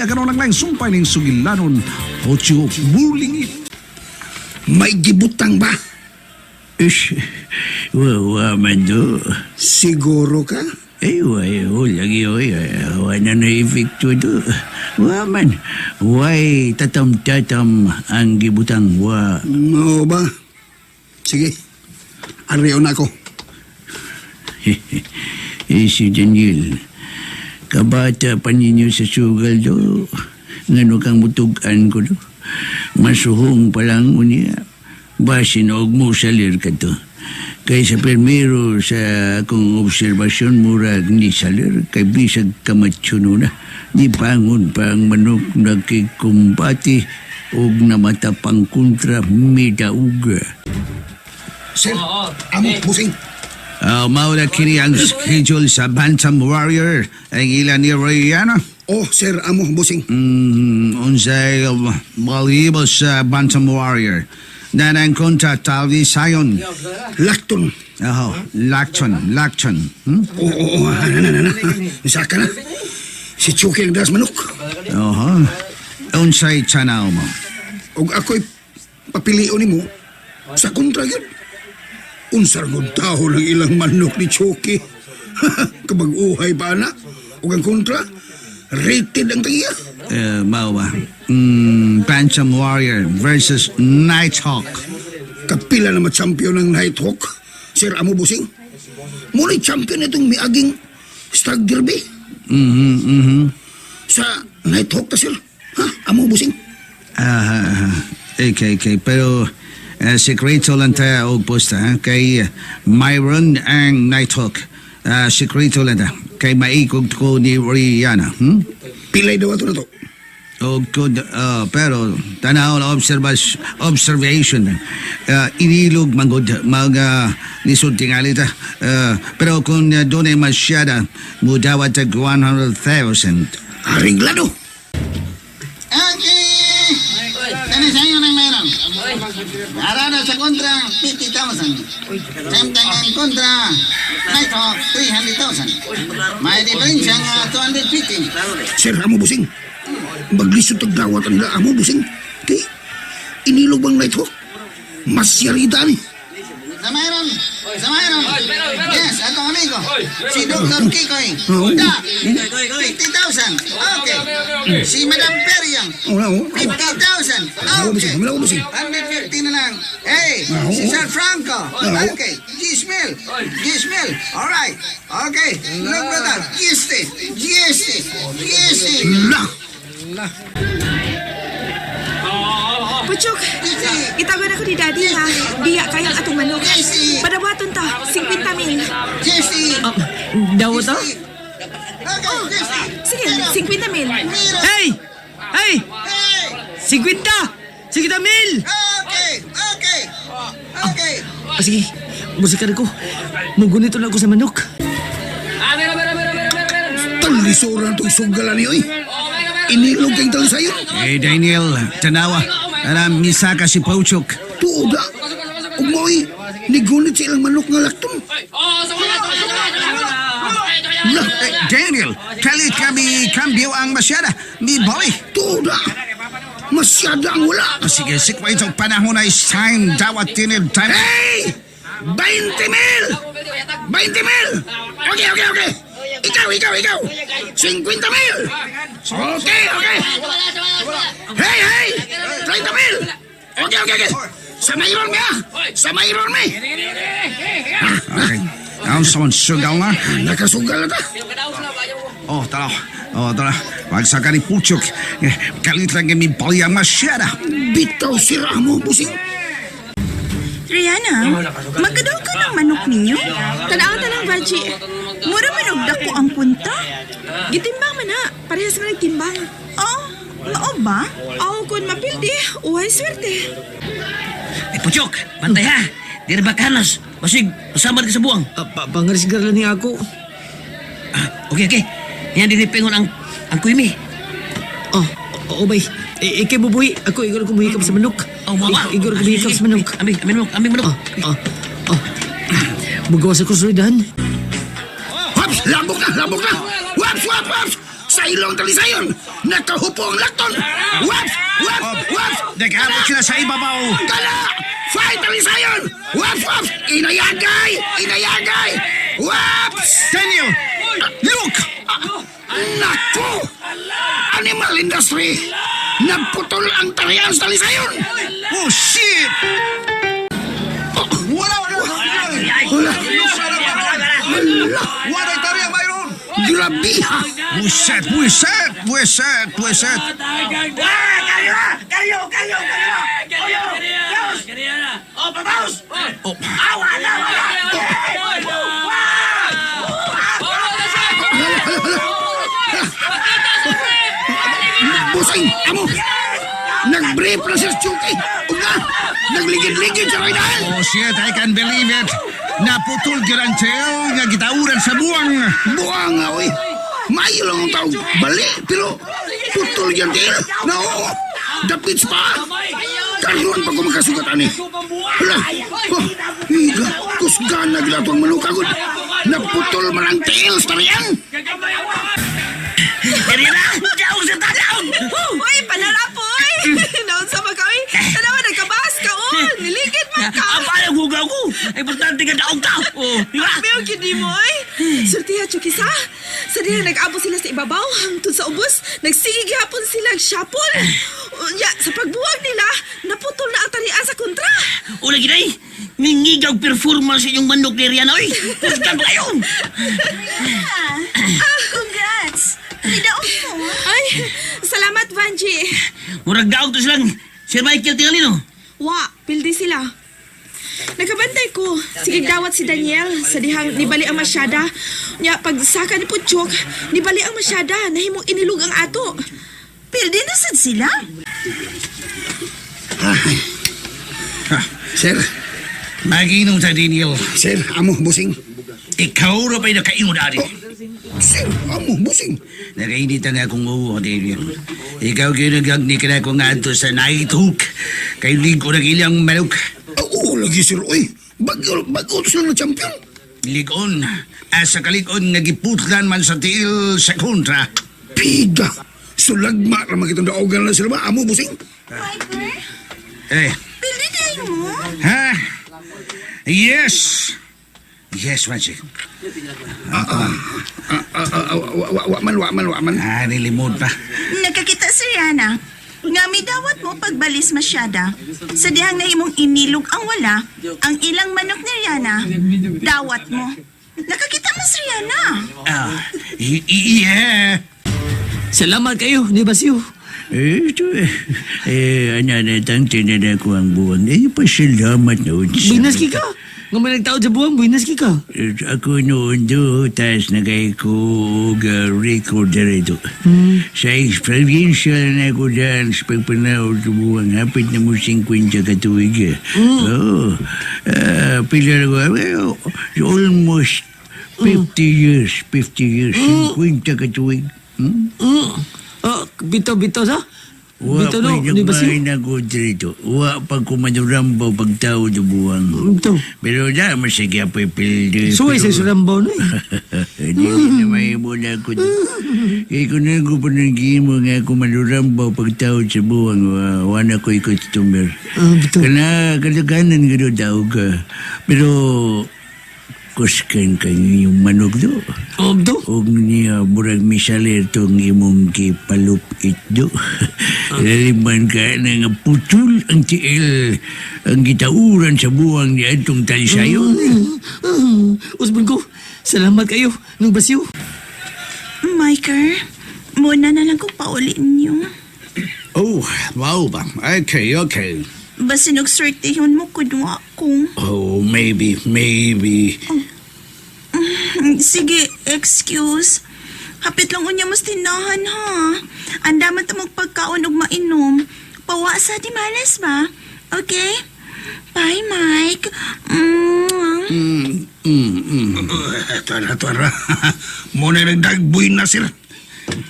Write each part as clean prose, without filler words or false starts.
Unya karon lang lang sumpay ning sugilanon Pochok bulingit. May gibutang ba? Ish, man do. Siguro ka? Lagi, wala na efekto do. Man, why tatam-tatam ang gibutang Oo ba? Sige, ariyo na ako. Si Daniel, kabata pa ninyo sa sugal do. Ngano kang mutugan ko do. Masuhong pa lang unya. Basin og mo salir ka to. Kay sa primero sa akong obserbasyon murag ni salir kay bisag kamatsyo na. Di pangon pa ang manok nagkikumbati og namata pang kontra midauga. Sir, amo, busing. Maula kini ang schedule sa Bantam Warrior ang ilan ni Royana. Oh, sir, amo, busing. Unsay malibos sa Bantam Warrior. Nanang kontra Talvi Sayon. Lakton. Lakton. Oo, isa ka na. Si Chucky ang das manok. Unsay chanaw mo? Og ako'y papilion ni mo sa kontra yun. Unsar ng tao ng ilang manok ni Chucky. Kabag-uhay pa na. Og ang kontra, rated ang tagiya. Mawa. Bantam Warrior versus Nighthawk. Kapila na champion ng Nighthawk. Sir, amo, busing. Muli champion itong miaging Stag Derby. Sa Nighthawk ta, sir. Ha? Amo, busing. Okay. Pero sekreto lang tayo og posta. Kay Myron ang Nighthawk. Sekreto lang tayo. Kay maikog ko ni Rihanna. Pilay daw ato na to. Good, pero tanaw na observation. Inilog manggod lisod tingali ta. Pero kung doon ay masyada, mudawat tag 100,000. Aringlado. Okay. Kani sa inyo nang mayroon. Arada sa kontra, 50,000. Samtang ang kontra, Nighthawk, 300,000. May diferensya nga 250. Sir, amo, busing. Maglisod tag dawat ang amo, busing. Kay, inilog bang Nighthawk? Mas yarita ni. Sa mayroon. Yes, ato amigo. Si Dr. Kikoy. Da, 50,000. Okay. Si Madam Periang. Oo. 50,000. Okay. Wala ko, busing. 150 na lang. Hey, si Sir Franco. Okay. Gismel. Alright. Okay. Look at that. GST. La. Puchok, itagon ako ni Daddy ha. Biya kayang atong manok. Padawaton ta, 50,000. GST. Daw to? Okay, GST. Sige, 50,000. Hey! 50! 50,000! Okay. Sige, musikan ako. Mugunito na ako sa manok. Talisoran itong sugalan niyo, eh. Inilog kayong talisayo. Daniel, tanawa. Misa ka si Pochok. Tuoda. Ug mo'y nigunit sa ilang manok nga lakton. Daniel, kalit kami kambyo ang masyada. Ni Boy. Tuoda. Masyada ang wala. Sige, sikwa itong panahon ay time dawat tinil time. Hey! 20,000! 20,000! Okay. Ikaw. 50,000! Okay. Hey! 30,000! Okay. Sa mayroon mi! Okay. Ang saman sugal na. Nakasugal na ta. Tara. Pagsaka ni Pochok. Kalit lang kami balyang masyada. Bitaw sira mo, busing. Rihanna, magkadaw ka ng manok ninyo? Tanaw ng Vaji. Mura manugdak ko ang punta. Gitimbang man na. Parehas man nagtimbang. Oh, mao ba? Kung mapildi, uhay swerte. Puchok, pantay ha. Di na bakanos. Masig, masamad ka sa buwang. Pangarisgar lang niya ako. Okay. Yan dinipingon ang kuimi. Oo bay. Ikay bubuhi. Ako igor ko muhikap sa manok. Igor ko muhikap sa manok. Amin manok. Magawas ako sulidan. Waps! Lambok na! Waps! Sa sa ilong talisayon. Nakahupo ang lakton. Waps! Waps! Waps! Naghabot sila sa ibabaw. Kala! Fight talisayon! Waps! Waps! Inayagay! Inayagay! Waps! Daniel! Look! Naku! Animal industry! Nagputol ang tarihan sa talisayon! Oh, shit! Wala! Waray tariya mayroon! Grabe ha! Buset! Buset! Buset! Buset! Busing! Amo! Nag-brief na si Chucky! Uga! Nagligid-ligid sa kaidahan! Oh, shit! I can't believe it! Naputol ka ng tail nga gitauran sa buwang! Buang nga, oy! Mayo lang ang tao! Bali! Pero putol yan tayo! No! Dapits pa! Karuan pa ko magkasugat, ani! Hala! Oh, higa! Kusgan na gila itong manukagod! Naputol man ang tail sa tarihan! Diri na! Daog sa tanaw! Uy, panarapoy! Naon sa magkawin. Tanawa, nagkabas ka, niligid man ka. Ang payang hugaw ko! Importante ka daog ta! Oh, di ba? Pero kini mo, Surtiha, Chukisa. Sa diha nag-abo sila sa ibabaw hangtod sa ubos. Nagsigig hapon sila syapol. Ya, sa pagbuwag nila, naputol na ang tarian sa kontra. Una ginay, ningigaw performance inyong manok ni Rihanna, oy! Puskan pa kayo! Congrats! Nidaog mo. Ay, salamat, Vanji. Murag daog to silang Sir Michael tingalino. Wa, pildi sila. Nagkabantay ko. Sige dawat si Daniel sa dihang nibali ang masyada. Nya, pagsaka ni Puchok, nibali ang masyada. Nahimong inilog ang ato. Pildi na sad sila? Sir! Maginom sa Daniel. Sir, amo, busing! Ikaw ro pa'y nakaingon ari. Sir, amo, busing! Nakainitan na akong uwo, Daniel. Ikaw kinagagni ka na akong ato sa night hook. Kay ligo ng ilang manok. Oo, lagi sir, oy! Bago to sila na champion! Ligon. Asa kalikon nga giputlan man sa tiil sa kontra. Pida! Sulagma naman kitang daogan na sila ba? Amo, busing! Eh, Pildi tayo mo? ha? Yes! Yes, Mansi. Waman. Ah, nilimod pa. Nakakita si Rihanna. Nga may dawat mo pagbalis masyada. Sa dihang nahimong inilog ang wala, ang ilang manok ni Rihanna, dawat mo. Nakakita mo si Rihanna. Ah, yeah. Salamat kayo, ni Basyo. Ito ananatang tinana ko ang buwan. Pasalamat noon sa... Buinas ka. Nga may nagtaod sa buwang, buinas ka. Ako noon do, tas nagay ko recorder ito. Sa experiential na ako dyan sa pagpanaw sa buwang, hapit na mo 50 katuig. Oo. Pila na ko, almost 50 years, 50 katuig. Bito sa? Wa Bito no, pa'y ni Basyo. nagmahin ako dito. Wa pag kumadurambaw pagtao sa buwang. Bito. Pero da, masaya pa'y pilde. Suway sa surambaw na Hindi na may mula ko. Kaya kung na ko pa nang gimo nga ako malurambaw pagtao sa buwang, wana ko'y customer. Bito. Kana kalaganan ka daw tao ka. Pero, kuskan ka yung manok do. Bito. Og niya murag misaler tong imong kipalupit do. Laliman ka na nga putol ang tiil ang gitauran sa buwang niya itong talisayon. Usbon ko, salamat kayo, nung Basyo. Michael, muna na lang kong paulin niyo. Oh, wow ba? Okay. Basta nagsortihon mo kudwa ko. Oh, maybe. Sige, excuse. Hapit lang unya mas tinahan ha. Andaman ta magpagkaon ug mainom. Pawa sa di malas ba? Okay? Bye, Mike. Tara. Muna nagdagboy na sila.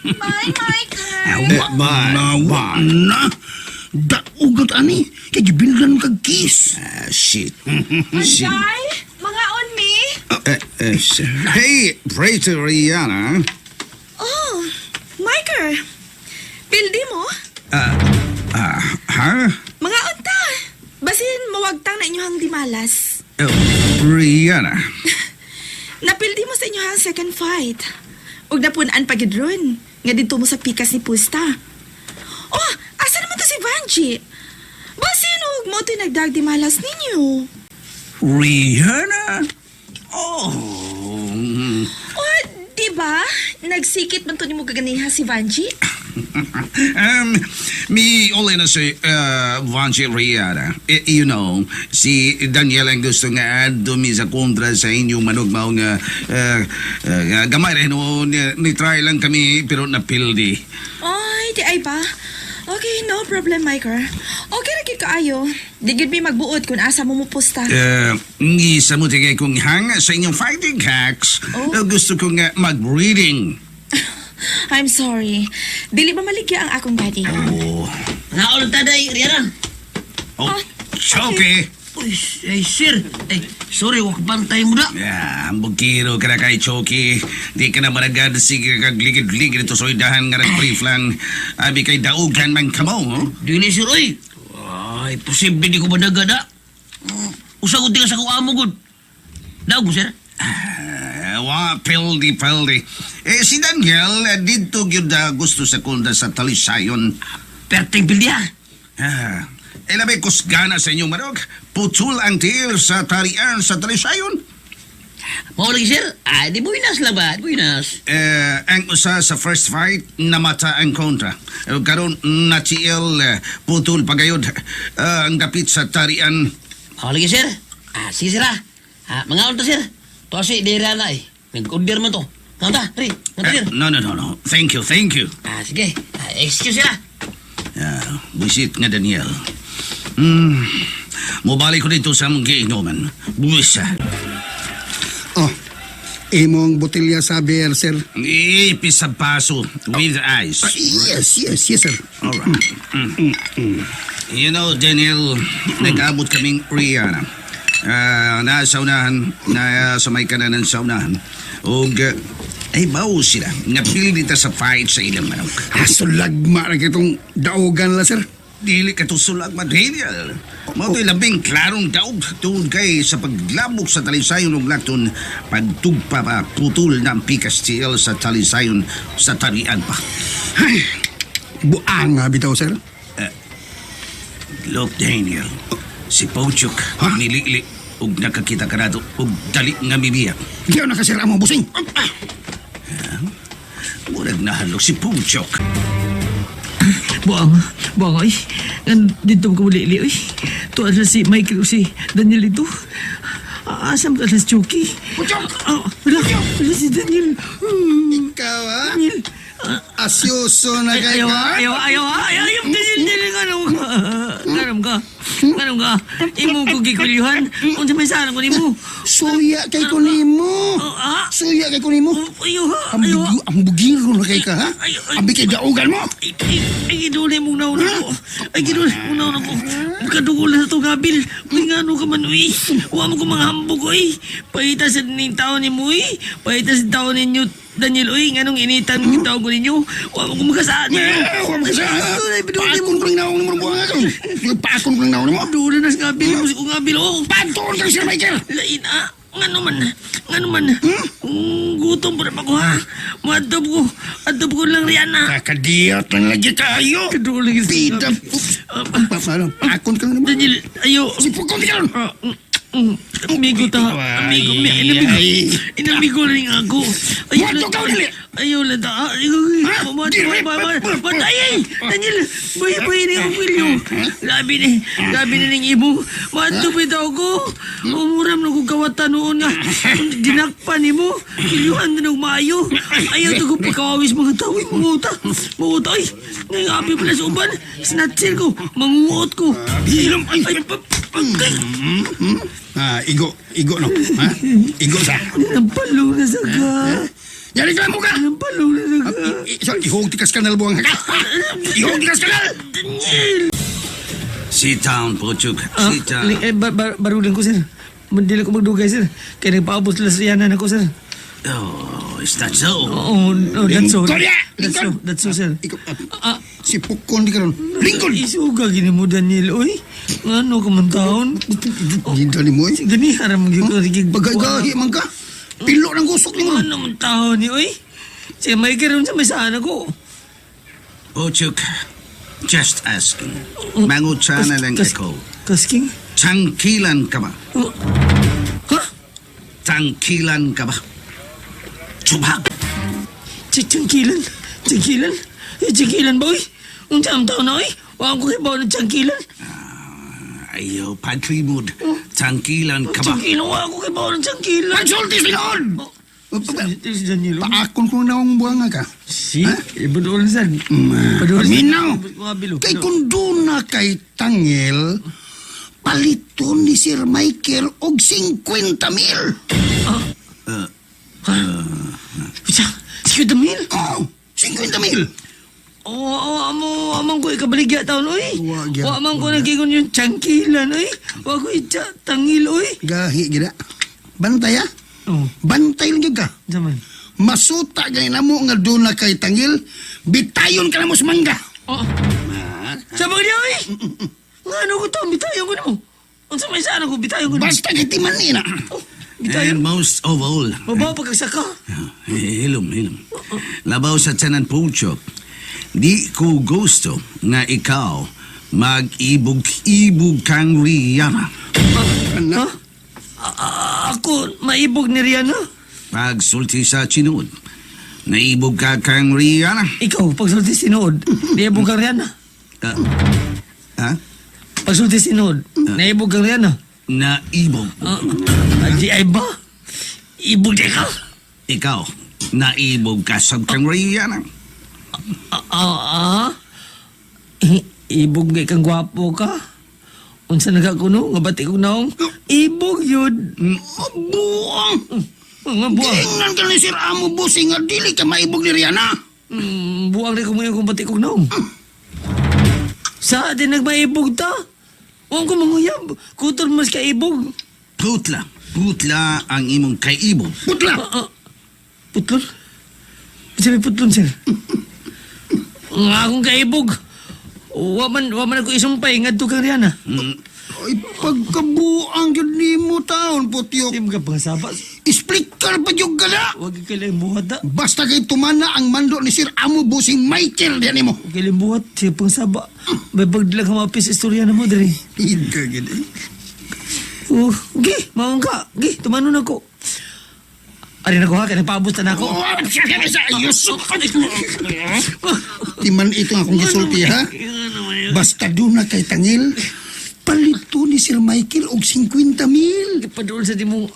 Bye, Michael. Nawa na. Daugat ani. Kaya gibilgan kag kiss. Shit. Ay, mga on me. Hey, pray to Rihanna. Oh, Pildi mo? Ha? Mga unta. Basin mawagtang na inyohang dimalas. Oh, Rihanna. Napildi mo sa inyohang second fight. Ug napunan pagidron. Nga dito mo sa pikas ni Pusta. Oh, asa naman to si Vanji? Basin ug mo ito'y nagdagdimalas ninyo. Rihanna? Oh. Oh, diba? Nagsikit man to ni mo kaganiha si Vanji? Me only na si Vanji Rihanna. You know, si Daniel ang gusto nga dumi sa kontra sa inyong manugmaw nga gamay rin no, ni-try lang kami pero napildi. Ay, di ay ba? Okay, no problem, Miker. Okay, lagi kaayo. Di gid mi magbuot kung asa mo mupusta. Ngisa mo tigay kong hanga sa inyong fighting hacks. Oh. Gusto ko nga mag-reading. I'm sorry. Dili ba maligya ang akong daddy? Oh. Naon taday, Rihanna. Oh, Ah, Choke. Uy, sir. Sorry, wak bantay mo na. Bukiro ka na kay Choki. Di ka na maragad sige kagligid-ligid ito sa idahan nga nag-brief lang. Abi kay daugan man kamo, oh? Dili, sir, oy. Ay, posible di ko madagada. Usagot di ka sa kuamo, good. Daog mo, sir. Pildi. Si Daniel, dito yun gusto sa kunda sa talisayon. Perting pildi, ha? Ilabay kusgana sa inyong marog. Putul ang tiil sa tarian sa talisayon. Mao lagi, sir. Di buinas labat, buinas. Ang usa sa first fight, namata ang kontra. Karon natiil, putul pagayod. Ang dapit sa tarian. Mao lagi, sir. Sige, sir, ha? Mga unta, sir. Tosi, di Rihanna, nag-order mo to. Nganta, Ri. Nganta, sir. No. Thank you. Sige. Excuse, sir, Buisit nga Daniel. Mubalik ko dito sa mong giinuman. Buwisa. Oh, imong botelya sa beer, sir. Ipis sa paso with ice. Yes, sir. Alright. You know, Daniel, nag-abot kaming Rihanna. Nasa unahan, sa may kanan ng saunahan. Og, ay bao sila. Napilita sa fight sa ilang manok. Asulagma na kitong daogan la, sir. Dili ka to sulag Daniel. Mao labing klarong daog tungod kay sa paglabok sa talisayon ng lakton pagtugpa pa putol ng pikas tiil sa talisayon sa tarian pa. Ay, buanga bitaw, sir. Look, Daniel, si Pochuk nilili ug nakakita ka nato ug dali nga mibiyak. Diyaw na ka, sir, among busing. Murag nahalok si Pochuk. Buang, oy. Dito ko uli, oy. Tuwa na si Michael o si Daniel ito. Asam ka na si Chucky. Wala si Daniel. Ikaw, ha? Daniel. Asyoso na kayo, Ayaw, Daniel, ganam ka. Imo ko gikulyuhan. Kung sa may sana ko ni mo. Suya kay ko nimo. Suya kay ko nimo. Ayaw. Ang bugiro na kay ka, ha? Abi kay daogan mo. Ay, giduli mong nauna ko. Kadugol na sa itong gabil. Uy, nga ano ka man, uy. Huwag mo ko mga hambog, uy. Pahita sa ning tao ni mo, uy. Pahita sa tao ninyo, Daniel, uy. Nga nung initan ng tao ko ninyo. Huwag mo ko makasaan. Huwag mo kasi. Paakon ko lang naong mo buwang ako. Paakon ko lang naong mo. Dula na sa gabil. Musik ko gabil, oh. Pantuon ka, Sir Michael. Lain, Nga naman. Gutom pa rin ako, ha. Adab ko lang, Rihanna. Kakadiyot lang lagi kayo. Kaduli ka sa Pida. gabil. Paakon ka lang naman. Daniel, ayo. Sipukon ka lang. Amigo ta. Amigo. Inamigo rin ako. Wato ka ulit. Ayaw lang ta. Matay. Daniel, bay ni ang pilyo. Labi na ning ibo. Matupit ako. Umuram na kong kawatan noon nga. Ginakpan ni mo. Kilyuhan na ng maayo. Ayaw to kong pagkawawis mga tao. Manguta. Ay, ngayong api pala sa uban. Sinatsil ko. Manguot ko. Bilang. Ay, igo no. Ha? Igo sa. Nampalo na sa ka. Yan reklamo ka. Nampalo na sa ka. Ihong tikas kanal buwang ka. Ihong tikas kanal. Daniel. Sit down, Pochuk. Sit down. Barulan ko, sir. Mandila ko magdugay, sir. Kaya nagpaabot sila sa yanan ako, sir. Oh, is that so? Oh, that's so. Lingkod ya! That's so, sir. Si Pukon di karon. Lingkod! Isuga gini mo, Daniel, oy. Ano ka man taon? Ginta ni mo eh. Gani, haram gyud ko sige. Bagay-gahi man ka. Pilo ng gusok ni mo. Ano man taon ni, oy? Siya may karoon sa masana ko. Ochuk, just asking. Mangutsa na lang ako. Kasking? Tangkilan ka ba? Ha? Tangkilan ka ba? Subag! Tiyangkilan? Tiyangkilan? Tiyangkilan ba, oy? Unsa ang taon na, oy? Wala ko kibaw ng tiyangkilan. Ayaw, patrimod. Tangkilan ka ba? Tiyangkilan, wala ko kibaw ng tiyangkilan. Pagsulti sinod! Si Daniel, oy. Paakon ko na ang buwanga ka. Si? Ibadoon san? Padoon Paminaw! Mga bilo. Kay kung doon na kay Tangil, paliton ni Sir Michael og 50,000. Bisa? Si Damil? Oh, 50,000. Amang ko ikabaligya taon, oy. Wa gyud. Wa man ko nagingon yung tiyangkilan, oy. Wa ko itya tangil, oy. Gahi gina. Bantay ha? Oh, Bantay lang gyud ka. zaman. Masuta gani namo nga doon na kay Tangil, bitayon ka na mo sa mangga. Oh. Sabag niya, oy. Nga ano ko to, bitayon ko na mo. Ang sa may sana ko, bitayon ko na. Basta kay timan ni na. Bitayon. And most of all, Mabaw pagkasaka. hilom. Labaw sa tanan puchok, di ko gusto nga ikaw mag-ibog-ibog kang Rihanna. Ha? Ako, maibog ni Rihanna. Pagsulti sa chinood, naibog ka kang Rihanna. Ikaw, pagsulti sinood, naibog kang Rihanna. Ha? Pagsulti sinood, naibog kang Rihanna. Naibog. Di ay ba? Ibog di ka? Ikaw, naibog ka sa kang Rihanna. Ibog nga kang gwapo ka. Unsa nagakuno, nga bati kong naong. Ibog yun. Buang! Nga buwang. Tingnan ka ni Sir Amo Bossing nga dili ka maibog ni Rihanna. Buwang rin ko ngayon kung bati kong naong. Sa atin nagmaibog ta? Huwag ko manguyab. Kutol mas kaibog. Putla ang imong kaibog. Putla! Putlon? Sabi putlon, sir. Nga akong kaibog. Waman ako isumpay nga ito kang Rihanna. Ay, pagkabuang yun ni mo taon, putyok. Hindi mo ka pangasabas. Isplikar pa yung gala. Huwag ka lang buhat na. Basta kay tumana ang mando ni Sir Amo Bossing Michael diyan mo. Huwag ka lang buhat. Siya pangsaba. May pagdilag ka mapis istorya na mo, Dre. Hindi ka gini. Gi, maong ka. Gi, tumanon ako. Ari na ko ha, kaya nagpaabot na ako. Timan ito nga kong gisulti ha. Basta doon na kay Tangil, palito ni Sir Michael og 50,000. Padoon sa imong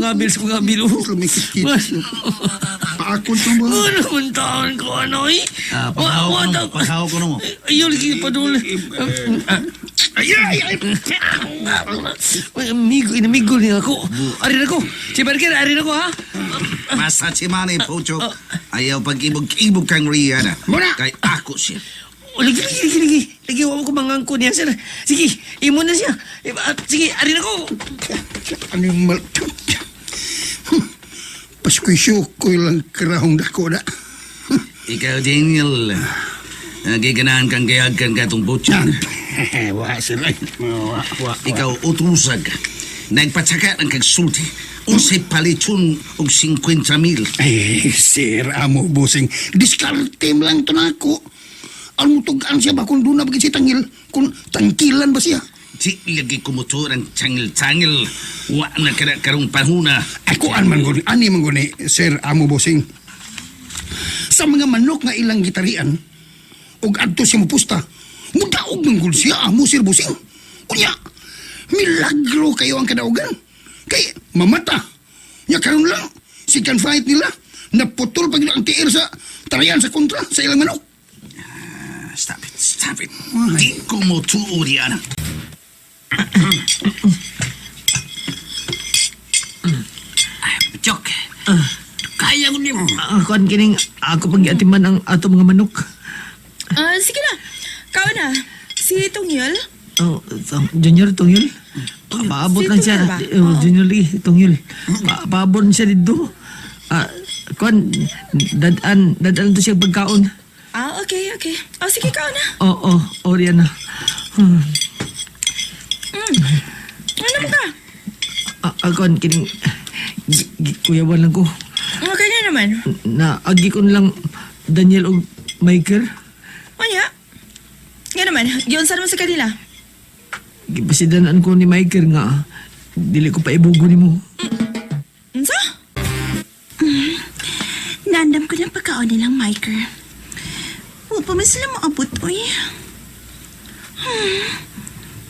ngabil sa mga bilo. Lumikit-kit. Paakon ka mo. Ano man taon ko, ano eh? Paghaw ko na mo. Ayaw, lagi padoon. Inamigo niya ako. Ari na ko. Si Barker, ari na ko ha. Basta si Manny Puchok, ayaw pag-ibog-ibog kang Rihanna. Muna! Kay ako siya. Lagi. Lagi, huwag ko mangangko niya sir. Sige, imo na siya. Sige, ari na ko. Ano yung mal... Paskwisyo ko lang karahong dako na. Ikaw, Daniel, nagiganahan kang kayagkan ka itong butya. Wa sir. Ikaw, utusag. Nagpatsaka ng kagsulti. Unsay palitsun og 50,000. Ay, Sir Amo Bossing, diskarte lang to na ako. Ang mutugan siya ba kung doon na bagay si Tangil? Kung tangkilan ba siya? Di lagi kumutur ang tangil-tangil. Wa na karong panhuna. Ako man guni, ani man guni, Sir Amo Bossing. Sa mga manok nga ilang gitarian, og adto siya mupusta, mudaog man gud siya, Amo Sir Bossing. Unya, milagro kayo ang kadaugan. Kay mamata. Nya karon lang, second fight nila, naputol pag ang tiir sa tarayan sa kontra sa ilang manok. Stop it. Di ko mo tuuri, anak. Chok, kaya ko niyo. Kuan kining ako pag-iatiman ang ato mga manok. Sige na. Kao na. Si Tungyol? Junior Tungyol. Paabot Si lang siya. Tungyol ba? Junior Lee Tungyol. Paabot siya dito. Kuan, dadaan to siya pagkaon. Okay. O, sige ka na. Oo, Rihanna. Ano mo ka? Akon, kining... Kuyawan lang ko. Okay na naman. Na agi ko lang Daniel o Michael. Anya? Nga naman, yun saan mo sa kanila? Gipasidanan ko ni Michael nga. Dili ko pa ibugo ni mo. Unsa? Nandam ko ng pagkaon nilang Michael. Huwag pa man sila maabot, oy.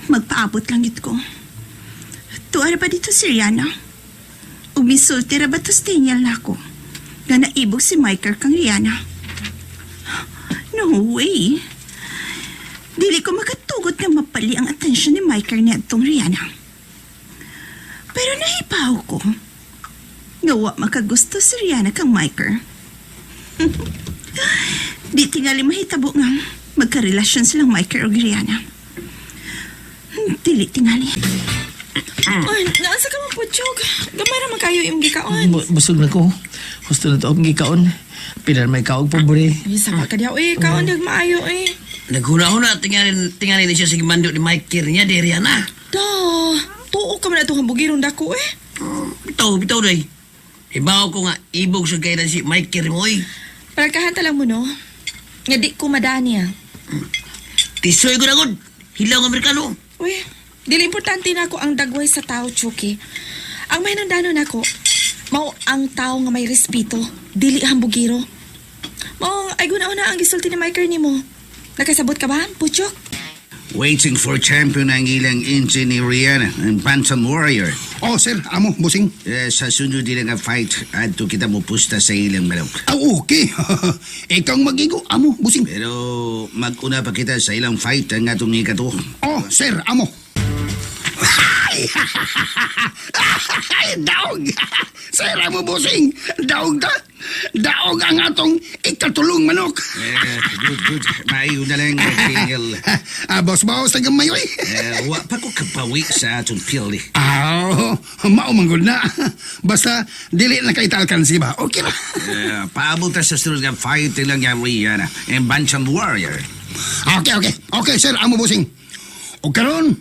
Magpaabot lang yun ko. Tuwara pa dito si Rihanna. Umisulti ra ba to Daniel na ako? Na naibog si Michael kang Rihanna. No way. Dili ko makatugot nga mapali ang atensyon ni Michael niya itong Rihanna. Pero nahipaw ko. Gawa makagusto si Rihanna kang Michael. Di tingali mahitabo nga magkarelasyon silang Michael o Rihanna. Dili tingali. Ay, naasa ka mo po, Chok. Gamay naman kayo yung gikaon. Busog na ko. Gusto na to akong gikaon. Pilar may kaog pabori. Ay, sama ka diyaw eh. Kaon dag maayo eh. Naghuna-huna, tingali na siya sa gimando ni Michael niya, di Rihanna. Tuo ka man na itong bugirong dako eh. Bitaw day. Ibaw ko nga, ibog sa kailan si Michael mo eh. Pagkahanta lang mo, no? Nga di ko madani ah. Tisoy ko na gud. Hilaw ng Amerikano. Uy, dili importante na ako ang dagway sa tao, Chucky. Ang may nandanon ako, mao ang tao nga may respeto, dili hambugiro. Mao ay guna-una ang gisulti ni Michael ni mo. Nakasabot ka ba, Puchok? Waiting for champion ang ilang engine ni Rihanna, ang Bantam Warrior. Oh, sir, amo, busing. Sa sunod din nga fight, adto kita mo pusta sa ilang manok. Okay. Ikaw magigo, amo, busing. Pero mag-una pa kita sa ilang fight ang atong ikato. Oh, sir, amo. Daog. Sir, amo, busing. Daog ta. Daog ang atong ikatulong manok. Good. Maayo na lang, Daniel. Bawas-bawas na gamay, oy. Wa pa ko kapawi sa atong pili. Maumanggod na. Basta, dili na kaitalkan si ba. Okay na. Paabot ta sa sunod nga fight lang nga Rihanna, ang Bantam Warrior. Okay, sir, amo, busing. O karon,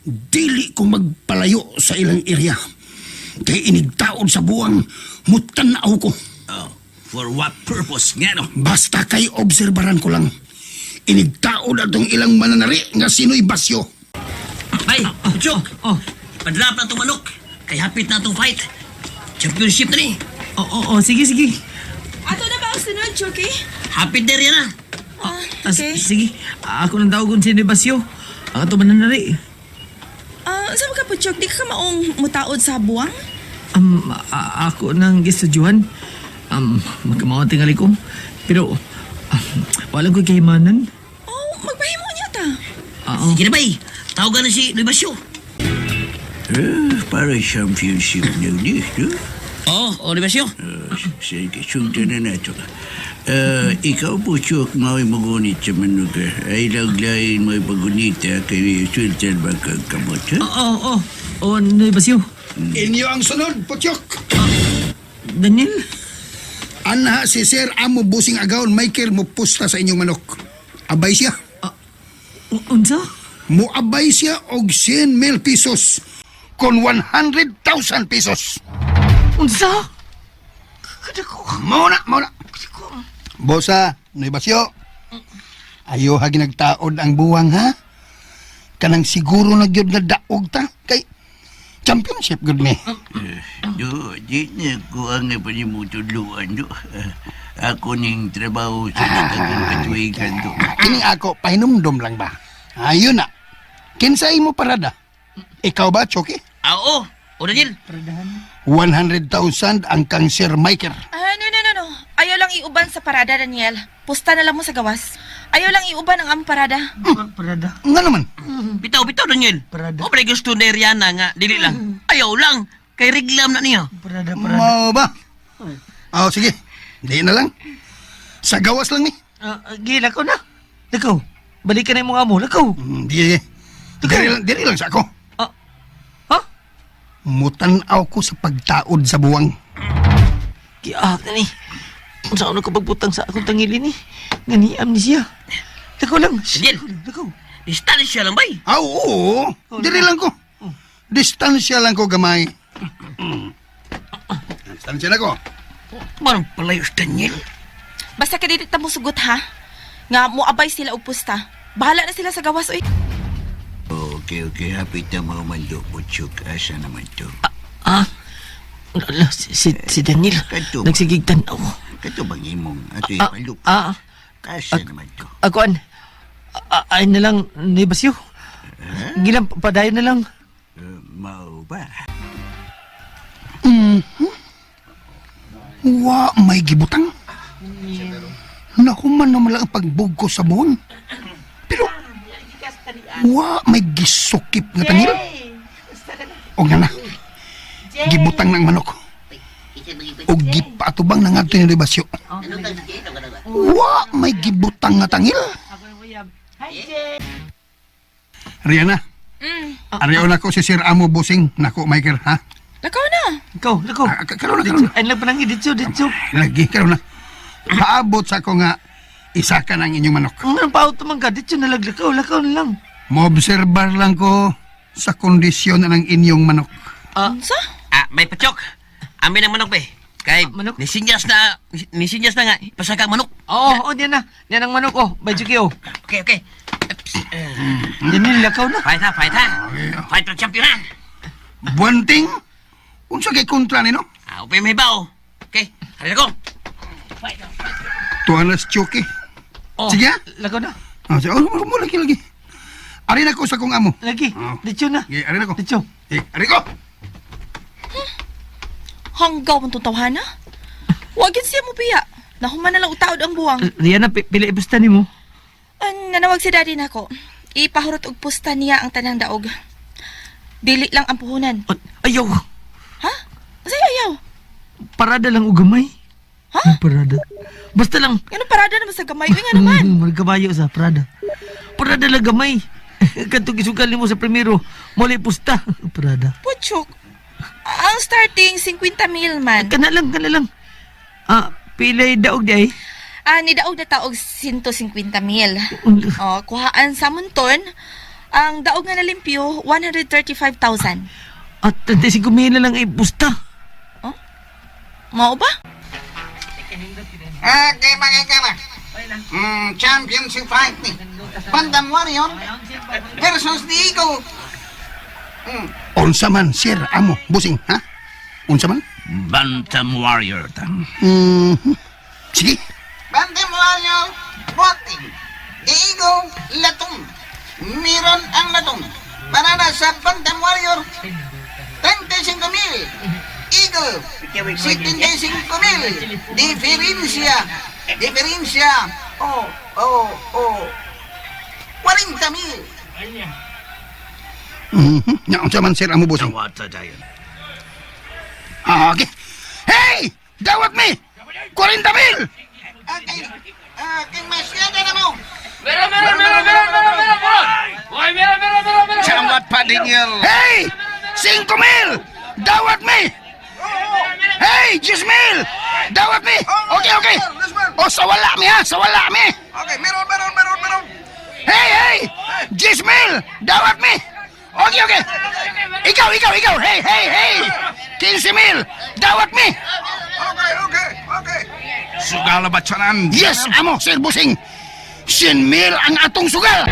dili ko magpalayo sa ilang area. Kay inigtaon sa buwang, mutanaw ko. Oh, for what purpose nga no? Basta kay obserbaran ko lang. Inigtaon atong ilang mananari nga sino'y basyo. Ay, Chok. Padlap na itong manok. Kay hapit na itong fight. Championship na ni. Sige. Ato na ba ang sunod, Chucky? Hapit na Rihanna. Okay. Sige, ako nang daogon si Basyo. Ang ato mananari. Saan ka, Puchok? Di ka maong mutaod sa buwang? Ako nang gistudyuhan. Magkamawang tingali ko. Pero, wala ko kahimanan. Oh, magpahimo niya ta. Sige na bay. Tawagan na si Luis Basyo. Para championship na ni, no? Luis Basyo. Sige, sundan na nato. Ikaw po, Chok, mawa'y magunit sa manok. Ay laglayin mo'y pagunita kay Sultan Bakagkamot, ha? Luis Basyo. Inyo ang sunod, Putyok. Daniel? Anha si Sir Amo Busing Agaon Michael mo pusta sa inyong manok. Abay siya. Unsa? Muabay siya og 100,000 pesos kon 100,000 pesos. Unsa? Mauna. Bosa, Basyo. Ayo ha ginagtaod ang buwang, ha? Kanang siguro na gyud na daog ta kay championship good me. Di na ko ang panimutuluan, no? Ako ning trabaho sa natagang katuigan, no? Kini ako pahinumdom lang ba? Ayun na. Kinsay mo parada? Ikaw ba, Choki? Oo. Daniel. 100,000 ang kang Sir Michael. No. Ayaw lang iuban sa parada, Daniel. Pusta na lang mo sa gawas. Ayaw lang iuban ang among parada. Parada. Nga naman. Bitaw, Daniel. Parada. O, pala gusto ni Rihanna nga. Dili lang. Ayaw lang. Kay reglam na niya. Parada. Mau ba? Sige. Di na lang. Sa gawas lang ni. Gila ko na. Lakaw. Balikan na yung mga mo. Lakaw. Di. Diri lang sa ako. Mutanaw ko sa pagtaod sa buwang. Giyak na ni. Saan ako pagbutang sa akong tangilin ni? Nganiam ni siya. Lakaw lang. Daniel. Lakaw. Distansya lang bay. Oo, diri lang ko. Distansya lang ko gamay. Distansya na ko. Marang palayos, Daniel. Basta ka dili ta mo sugot ha. Nga moabay sila og pusta. Bahala na sila sa gawas oy. Okay, hapit na mga mandok, Butchok. Asa naman to? Ah? Ala, si Daniel. Kanto. Nagsigig tanaw. Kato bang imong ato Ah, ipalok? ah, Kasa naman to. Akoan. Ay na lang, ni Basyo. Gilang, padayon na lang. Mau ba? Wa may gibutang. Nahuman naman lang ang pagbugko sa buwan. Pero, wa may gisukip nga tangil. O nga na, gibutang ng manok. O gipatubang ng ato yung ribasyo. Wa may gibutang nga tangil. Riana, ariyo na ko si Sir Amo Busing. Nako, Michael, ha? Lakaw na. Ikaw. Karoon na. Ay lang panangi, dito. Lagi, karoon na. Paabot sa ko nga, isa ka ng inyong manok. Ang pa-auto man ka, dito nalaglakaw, lakaw na lang. Moobserbar lang ko sa kondisyon ng inyong manok. Sa? May patsok. Amin ang manok, be. Kay, manok? nisinyas na nga, pasaka manok. Oo, diyan na. Yan ang manok, oh. Bayjuki, oh. Okay. Yan yung lakaw na. Fight ha. Fight for champion ha. Buwanting, unsa kay kontra ni no? Upay may bao. Okay, hari ko. Tuanas Chucky. Oh, Sige. lakaw na. Sige, mo lagi. Ari na ko sa kong amo. Lagi, Oh. dito na. Sige, ari na ko. Dito. Ari ko. Hanggaw ang tutawhana? Wagin siya mo piya. Nahuman na lang utaod ang buwang. Rihanna, pili ibusta ni mo. Ang nanawag si daddy nako. Ipahurot og pusta niya ang tanang daog. Dili lang ang puhunan. Ayaw. Ha? Sa'yo ayaw. Parada lang o gamay. Ha? Parada. Basta lang. Ano parada naman sa gamay? Uy nga naman. Magkabayo sa Prada. Prada lang gamay. Kanto gisukal ni mo sa primero. Muli pusta. Prada. Putsok. Ang starting 50,000 man. Kana lang. Pilay daog di ay. Nidaog na taog 150,000. Kuhaan sa munton, ang daog nga nalimpyo, 135,000. At 35,000 lang ay pusta. Mao ba? Okay, mga kama. Championship fight ni. Bandam Warrior versus the Eagle. Unsa man, Sir Amo Busing, ha? Unsa man? Bantam Warrior ta. Sige. Bandam Warrior, boting. The Eagle, latong. Meron ang latong. Para sa Bandam Warrior, 35,000. Eagle, 75,000. Diferensya. 40,000. Nya unsa man, Sir Amo Busing? Tawata dayon. Okay. Hey! Dawat me! 40,000! Kay masyada na mo. Sambat pa, Daniel. Hey! 5,000! Dawat me! Hey! 10,000! Dawat me! Okay. O, sawala me ha! Sawala me! Okay, meron. Hey! 10,000! Dawat me! Okay. Ikaw! Hey! 15,000! Dawat me! Okay. Sugala ba tsanan? Yes, Amo, Sir Busing! 100,000 ang atong sugal!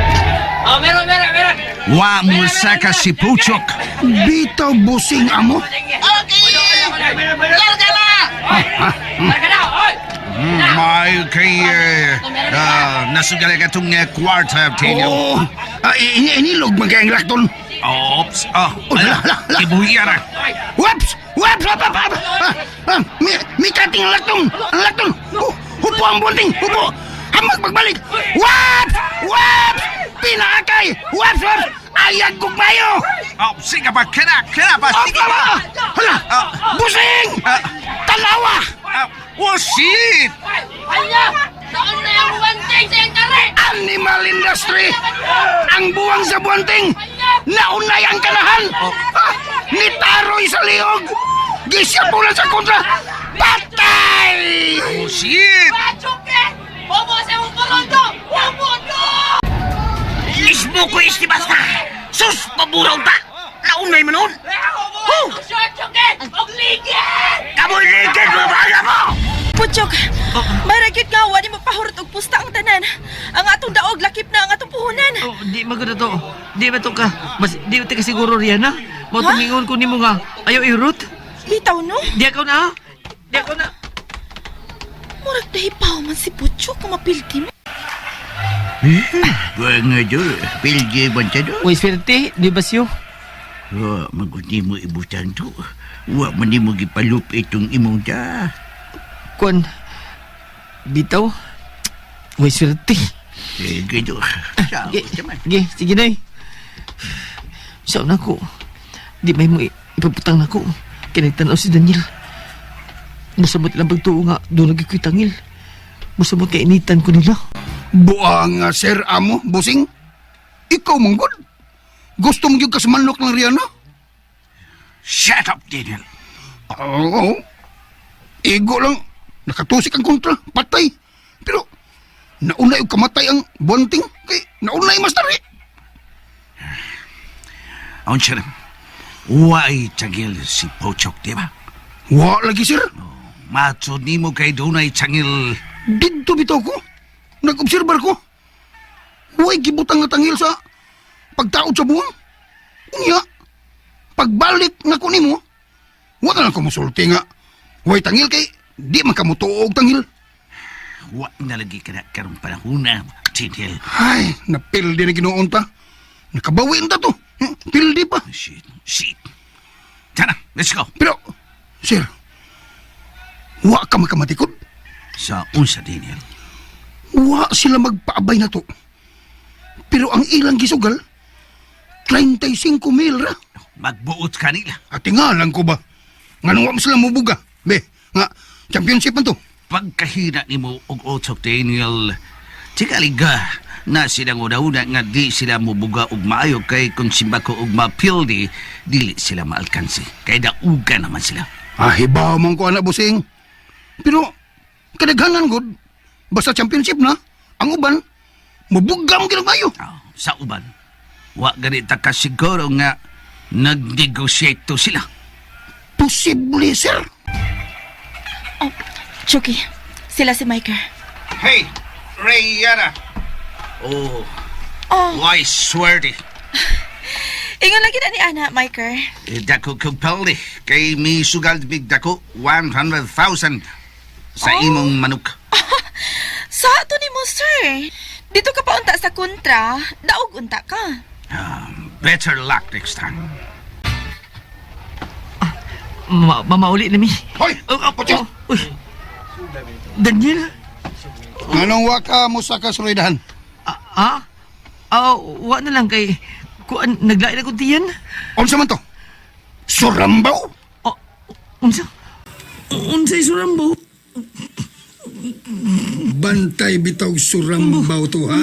Wa mo saka si Puchok. Bitaw Busing, Amo! Larga na! May kay nasugal ka itong kwarta, Tinyo. Oo! Inilog man kayang lakton! Oops. Hala. Ibuhiya na. Waps! Mi kating ang lakton! Hupo ang bunting! Hupo! Hamag magbalik! Waps! Pinaakay! Waps! Ayag gugmayo! Sige ba? Kena ba? Sige Apa ba? ba? Hala! Busing! Talawa! Shit! Animal industry! Ang buwang sa buwanting! Naunay ang kanahan! Nitaroy sa liog! Gisyapulan sa kontra! Patay! Oh, shit! Ismo ko basta! Sus! Paburaw ta! Naunay mo nun! Kamoy ligid mo baga mo! Puchok, maragit nga, wali mo pahurot og pusta ang tanan. Ang atong daog, lakip na ang atong puhunan. Oh, di maganda to. Di ba to ka? Mas di ba ka siguro riyan na? Mo tumingon ko nimo nga. Ayaw irot. Bitaw no? Di ako na. Di ako na. Murag dahipaw man si Puchok kung mapilti mo. Wag nga do, pilje banta do. Uy, swerte, di ba siyo? Wa, maguti mo ibutan to. Wa, mani mo gipalup itong imong da. Kwan, bitaw. Uy, swerte. Gado. Ge, sige na Saan na ko? Di may mo ipaputang na ko. Kinagtanaw si Daniel. Musamot lang pagtuo nga, doon lagi ko'y tangil. Musamot kainitan ko nila. Buang Sir Amo, busing. Ikaw manggod. Gusto mo yung kasmanlok ng Rihanna? Shut up, Daniel. Oo. Ego lang. Nakatusik ang kontra. Patay. Pero, naunay yung kamatay ang bonting. Kay, naunay mas tari. Aun siya rin. Why tagil si Pochok, di ba? Wa lagi, sir. Matsod ni mo kay dunay tangil. Dito bitaw ko. Nag-obserbar ko. Huwag gibutang nga tangil sa pagtaod sa buwang. Unya, pagbalik na ko nimo, huwag na lang ko musulti nga. Huwag tangil kay, di man ka mutuog tangil. Wa na lagi ka na karong panahon na, Daniel. Ay, napildi na ginoon ta. Nakabawin ta to. Pildi pa. Shit. Tara, let's go. Pero, sir, wa ka makamatikod. Sa unsa, Daniel. Wa sila magpaabay na to. Pero ang ilang gisugal, 35 mil ra. Magbuot ka nila. At tingalan ko ba? Nga nung wa mo sila mubuga. Be, nga, championship man to. Pagkahina ni mo og otok, Daniel, tikaliga na silang una-una nga di sila mubuga og maayo kay kung simbako og mapildi, dili sila maalkansi. Kay dauga naman sila. Hibaw man ko anak busing. Pero, kadaghanan gud, basta championship na, ang uban, mabugam ginagayo. Sa uban, wa ganita ka siguro nga nag-negotiate to sila. Posible, sir. Oh, Chucky, sila si Micah. Hey, Rayana! Oh, Oh, why swearty? ingon lagi na ni Ana, Micah. Dako kong paldi. Kay mi sugal big dako, 100,000 sa imong manok. Sa ato ni mo, sir. Dito ka pa unta sa kontra, daog unta ka. Better luck next time. Mamauli na mi. Hoy, Pochok! Uy, Daniel? Anong wa ka mo sa kasuridahan? Wa na lang kay kuan naglain ako tiyan. Unsa man to? Surambaw? Unsa? Unsay surambo? Bantay bitaw surambaw to, ha?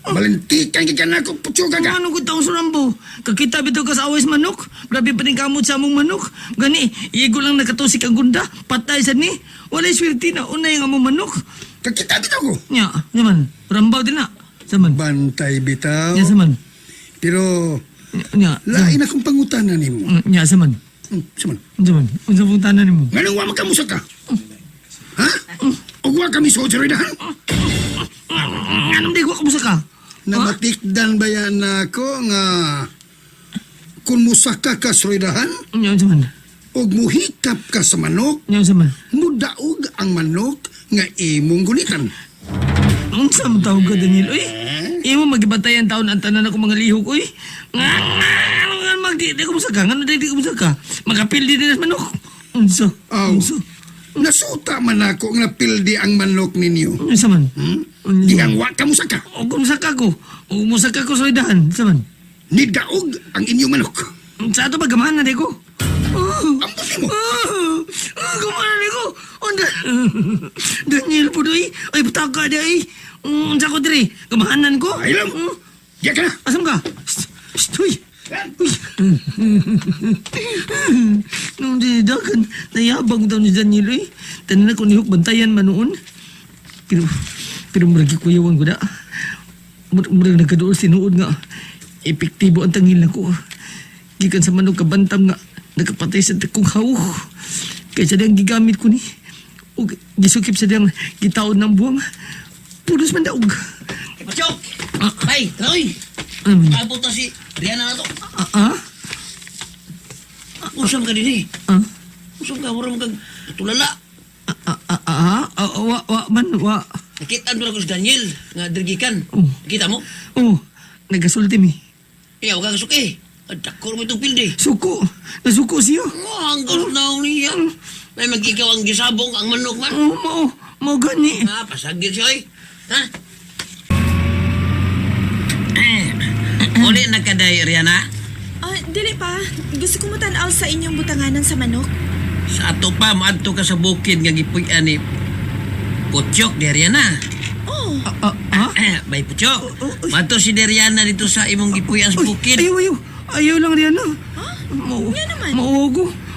Balintikan ka na ako, Pochok ka. Ano ko taong surambo? Kakita bitaw ka sa awais manok. Grabe pa rin kamot sa among manok. Gani, igo lang nakatusik ang gunda. Patay sa ni. Walay swerte na unay ang among manok. Kakita bitaw ko. Nya, naman. Rambaw din na. Saman. Bantay bitaw. Nya, saman. Pero, Nya, lain akong pangutanan ni mo. nya, saman. Saman. Saman. Unsa pong tanan nimo? Ganun wa makamusa ka? Ha? O wa kami sa kasuridahan? Anong di ko kamusta ka? Namatikdan ba yan ako nga kung musaka ka sa kasuridahan Nya, saman. o muhikap ka sa manok, Nya, saman. mudaog ang manok nga imong gulitan. Unsa mo tawag ka, Daniel? Uy, imo magibatayan taon ang tanan ako mga lihok, uy. Nga, magdi ko musa ka. Nga, di ko musa ka. Magapildi din ang manok. Unsa? Aw. Unsa? Nasuta man ako nga pildi ang manok ninyo. Unsa man? Diyang wa ka musaka. O kumusaka ko. O kumusaka ko sa idahan. Unsa man? Nidaog ang inyong manok. Sa ato ba gamahan na di ko? Ampusin mo. Gamahan na di ko. Daniel po doy. Ay, butaka di ay. Unsa ko diri. Gamahanan ko. Ay lang. Diyan ka na. Asam ka? Uy. Nung dinidagan, nayabang daw ni Daniel eh. Tanan ako nihok bantayan man noon. Pero maragi ko yawan ko na. Murag nagkadool sinuod nga. Epektibo ang tangil na ko. Gikan sa manok kabantam nga. Nakapatay sa takong hawh. Kaya sa diyang gigamit ko ni. O gisukip sa diyang gitaon ng buwang. Pulos man daog. Putyok! Ay, Troy! Abot na si Rihanna na to. Usam ka din eh. Usam ka, mura mo kag tulala. Wa. Nakita mo na ko si Daniel, nga dirgikan. Nakita mo? Oh, nagasulti mi. Iyaw ka kasuk eh. Adakor mo itong pilde. Suko. Nasuko siya. Hanggang na niya. May mag-ikaw ang gisabong ang manok man. Mao gani. Pasagir siya eh. Ha? Uli nagkaday, Rihanna. Dili pa. Gusto ko matanaw sa inyong butanganan sa manok. Sa ato pa, maadto ka sa bukid nga gipuy-an ni Putyok, di Rihanna. Oh. Bay Putyok. Maadto si Rihanna dito sa imong gipuy-an sa bukid. Ayaw lang riyan na. Nga naman.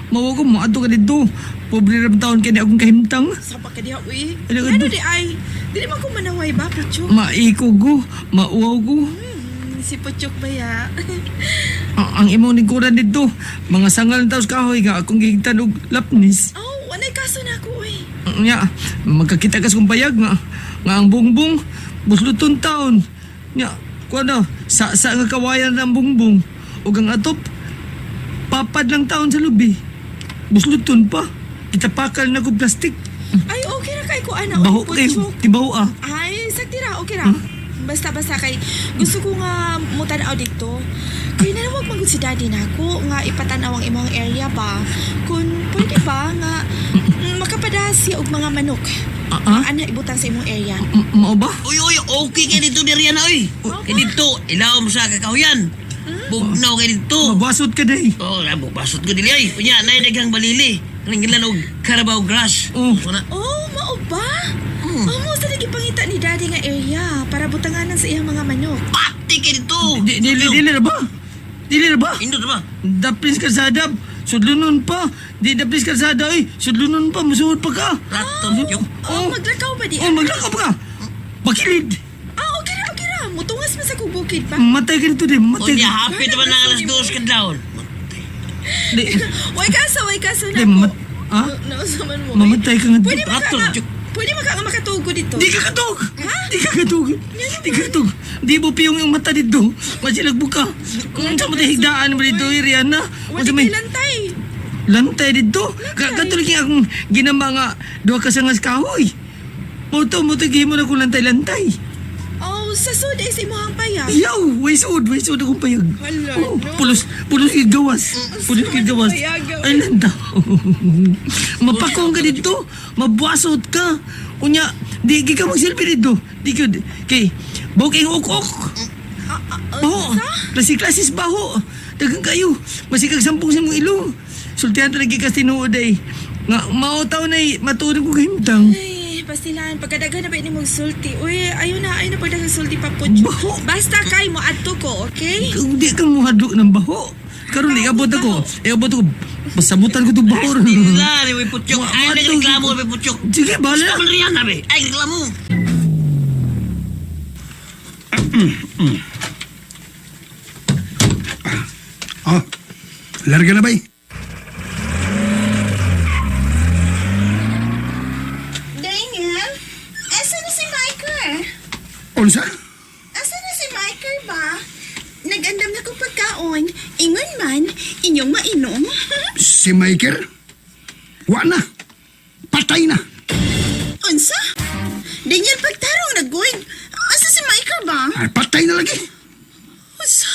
Mawago, maadto ka dito. Pobre ram taon kaya di akong kahimtang. Sapa ka diha, uy. Ano, Ano di ay? Dili man ko manaway ba, Putyok? Maiko go, mauwago. Si Putyok ba ya? Ang imong lingkuran dito, mga sangal ng taos kahoy nga akong gigtan og lapnis. Oh, wanay kaso na ako, uy. Nya, magkakita kas kong payag nga ang bungbong, busluton taon. Nya, kuha na, sa nga kawayan ng bungbong. O ang atop, papad lang taon sa lubi. Busluton pa, kitapakal na ko plastik. Ay, okay ra kay ko, ana. Baho uy, kayo, Putyok. tibaho Ay, sakti ra, okay ra. Basta-basta kay gusto ko nga mutanaw dito. Kaya nanawag magod si daddy nako nga ipatanaw ang imong area ba. Kung pwede ba nga makapadas siya og mga manok. Ana ibutang sa imong area. Mao ba? Uy, okay kay dito di Rihanna, uy. Kay dito, ilaw mo sa kakahuyan. Bugnaw kay dito. Mabasot ka day. Basot ko dili ay. Kunya, naay daghang balili. Kanang gilan og Carabao grass. Wala. Oh, mao ba? Mo sa lagi pangita ni daddy nga area para butanganan sa iyang mga manok. Pati kay dito. Dili na ba? Dili na ba? Indot ba? Daplis ka sa adab. Sudlunon pa. Di daplis ka sa adab. Sudlunon pa. Masuhod pa ka. Raton yung. Oh, maglakaw ba di? Maglakaw pa ka. Pakilid. Okay ra. Mutungas man sa kubukid pa. Matay ka dito din. Matay Unya, ka. hapit naman na alas 2 ka daon. Way kaso na Di, ko. Nausaman mo. Mamatay ka nga. Pwede ba ka makatugo dito? Di ka katog. Di ka katog. Di mo piyong yung mata dito. Masilag buka. Kung sa matay higdaan mo dito, Rihanna. Wala may lantay. Lantay dito. Katuloy akong ginama nga. Dua ka sangas kahoy. Moto gihimo na kong lantay-lantay. Oh, sa suda is imong payag. Yaw, way sud akong payag. Hala, Oh, no. pulos kid gawas. Ay, lanta. Mapakong ka dito. Mabwasot ka. Unya, di ka mag-selfie dito. Di ka, kay, baho kayong ukok. Baho. Klase-klasis baho. Dagang kayo. Masikag sampung sa mong ilong. Sultihan to naging tinuod ay. Nga, mautaw na matunan ko kahimtang. Ay, pastilan. Pagkadaga na ba ini magsulti? Uy, ayun na pagdagang sulti pa po. Basta kay mo adto ko, okay? Di ka mo hadlok ng baho. Karon iabot ako. Pasabutan ko itong baho. Dila, ni may Putyok. Ay, nagreklamo may Putyok. Sige, bahala. Sa Rihanna, be. Ay, reklamo. Larga na ba Daniel, asa na si Michael? Unsa? Asa na si Michael ba? Nag-andam na kong pagkaon. Ingon man, inyong mainom. Si Michael? Wa na. Patay na. Unsa? Daniel, pagtarong nag-going. Asa si Michael ba? Ay, patay na lagi. Unsa?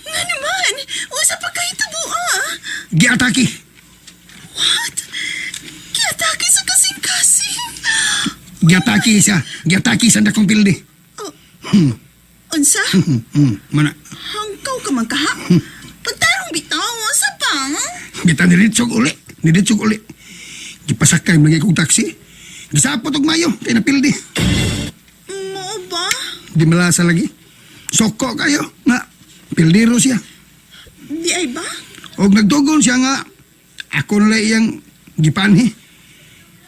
Nga naman, unsa pa kayo tabuha? Giataki. What? Kiatake sa kasing-kasing. Giataki sa dakong pildi. Unsa? Mana? Hangkaw ka man kaha? Pagtarong bitaw, unsa pa? Kita niritsog uli. Gipasakay mga ikong taksi. Gisapot og mayo. Kaya napildi. Mo ba? Di malasa lagi. Soko kayo. Na, pildiro siya. ay ba? Og nagtugon siya nga, ako na iyang gipanhi.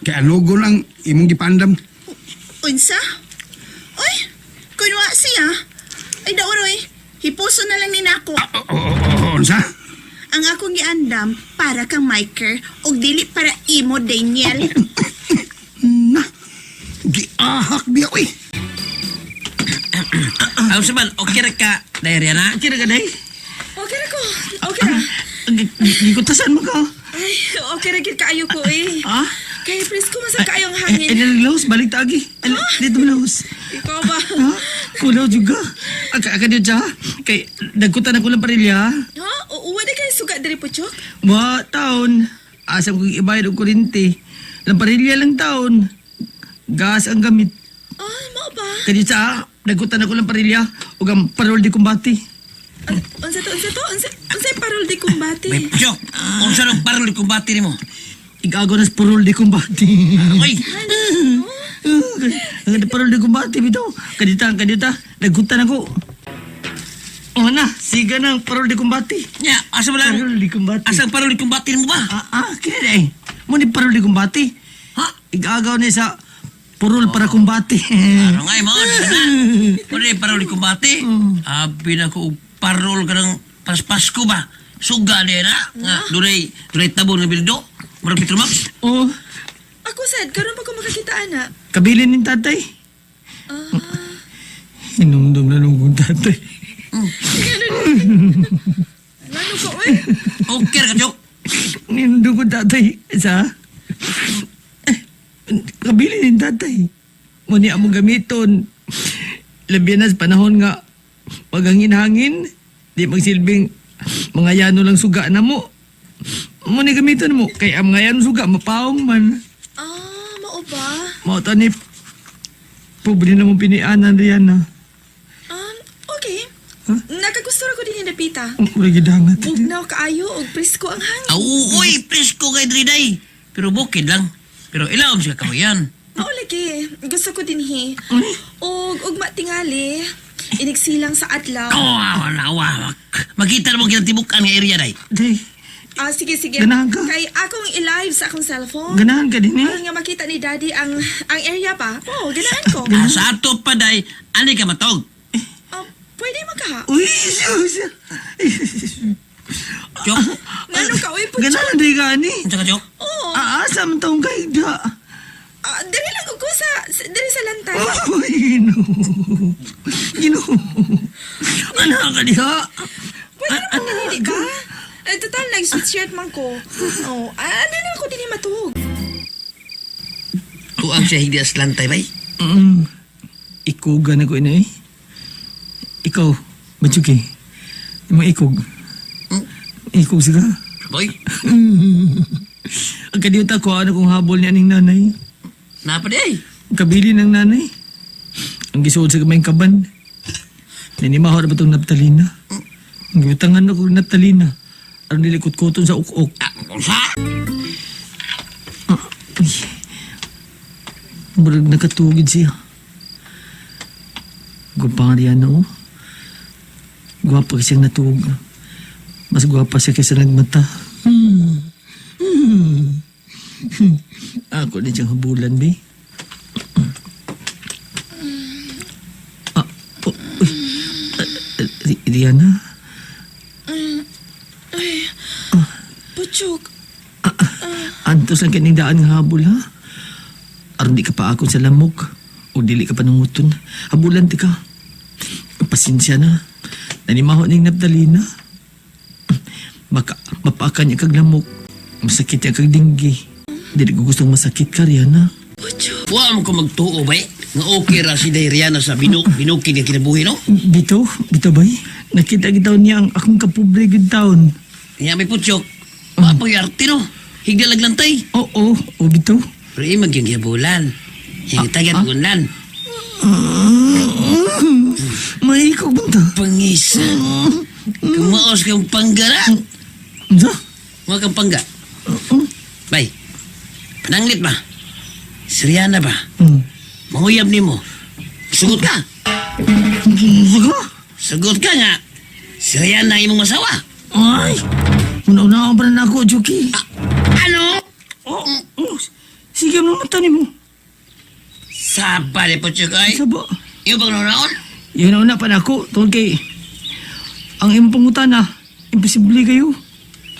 Kaya logo lang imong gipandam. Unsa? Oy, kunwa siya. Ay daoroy, hipuso na lang ni nako. Unsa? Ang akong giandam para kang Miker og dili para imo, Daniel. Na, giahak biya ko eh. Ang saman, okay ra ka, Rihanna? Kira ka, day? Okay na ko. Okay na. Gikutasan mo ka. Ay, okay na gid kaayo ko eh. Ha? Kaya please ko masa kaayong Ay, hangin. nalaglaos, balik tagi. Dito malahos. Ikaw ba? Ha? Kulaw juga. Aka din siya. Kay, nagkutan ako ng parilya. Ha? Uwa na kayo sugat diri po, Chok? Mga taon. Asa kong ibayad og kurinti. Lang parilya lang taon. Gas ang gamit. Ah, mao ba? Kaya sa nagkutan ako ng parilya. Ug ang parol di kumbati. Unsa to? Unsa parol di kumbati? May Puchok, unsa nang parol kung bati mo? Igago na sa parol di kumbati. Oy, Ang parol di kumbati bitaw. Kadita. Nagkutan ako. O na, siga ng parol di kumbati. nya, asa ba lang? Parol di kumbati. Asang parol kung bati mo ba? Kaya na eh. Mo ni parol di kumbati. Ha? Igagaw ni sa purol para kumbati. Ano nga mo? Pwede parol kung bati? Abi na ko parol ka ng Pasko ba? Suga din na. Nga, dunay tabon ng bildo. Murag Petro Max. Oh, Ako sad, karon pa ko makakita ana. kabilin ni tatay. Ah, Hinumdum na nung kong tatay. lalo ko eh. Okay ra ka, Chok. Hinumdum ko tatay. Sa? Kabilin ni tatay. Muni among gamiton. Labi na sa panahon nga paghangin-hangin. Di magsilbing mga yano lang suga na mo. Muni gamiton mo. Kaya ang mga yano suga, mapaong man. Ah, mao ba? Mao tanip. Pobre na mong pinianan riyan na. Okay. Nakagusto ra ko din ni Dapita. Wala gidangat. Bugnaw kaayo og presko ang hangin. Uy, presko kay Driday. Pero bukid lang. Pero ilawom siya kawayan. Mao lagi. Gusto ko din hi. Og ugma tingali. Inigsilang sa adlaw. Awa. Makita na mo kinatibukan nga area day. Day, Ah, sige. Ganahan ka? Kay akong i-live sa akong cellphone. ganahan ka din eh. Aron nga makita ni Daddy ang area ba? Oo, ganahan ko. Sa ato pa day, ani ka matog. Pwede makaha. Uy, sus. Chok, Ngano ka, uy, po. Ganahan di ka ni. unsa ka, Chok? Oo. Aasam taong kaigda. Diri lang ko diri sa lantay. Uy, Gino. Anak ka diha. Pwede mo manili ka? Total, nag-sweatshirt man ko. Oh, ano na ako din matug. Kuang siya higdas lantay bay. Ikugan ako ina eh. Ikaw, Batsuki. Yung mga ikog. Ikog siya. Boy, Ang kadiyot ako, ano kong habol ni aning nanay. napa di ay? Kabili ng nanay. Ang gisuod sa kamayang kaban. Nanimaho na ba itong naptalina? Ang giutangan ako ng naptalina. Ang nilikot-koton sa ukok. Unsa? Ay, marag nakatugid siya. Gwapangan riyan na oh. Gwapa siyang natug. Mas gwapa siya kaysa nagmata. Ako na siyang habulan, be. Riana? Puchok. Antos lang kaning daan nga habol, ha? Aron di ka pa ako sa lamok. O dili ka pa nanguton. Habulan ti ka. Pasensya na. Nanimaho ning napdalina. Mapaakan niya kag lamok. Masakit niya kag dinggi. Dili ko gustong masakit ka, Riana. Puchok. Wa mo ko magtuo bay. Nga okay ra si Rihanna sa binukin nga kinabuhi no? Bito bay. Nakita kita niya ang akong kapobre gid taon. Nga may Puchok. Mapayarte no? Higda laglantay. Oo, bito. Pero imag yung gibulan. Yung tagat gunlan. May ikaw bunta. Pangisa. Kumaos kang panggara. Ano? Mga kang pangga. Bay. Nanglit ba? Siriana ba? Manguyab ni mo. Sugot ka. Saka? Sugot ka nga. Siriana imong masawa. Ay! Una-una pa na ako, Chucky. Ano? Sige mo mata ni mo. Saba ni Puchuk ay. Saba. Iyo bang nunaon? Yan na pa na ako. Tungkol kay... Ang imong pangutan na, imposible kayo.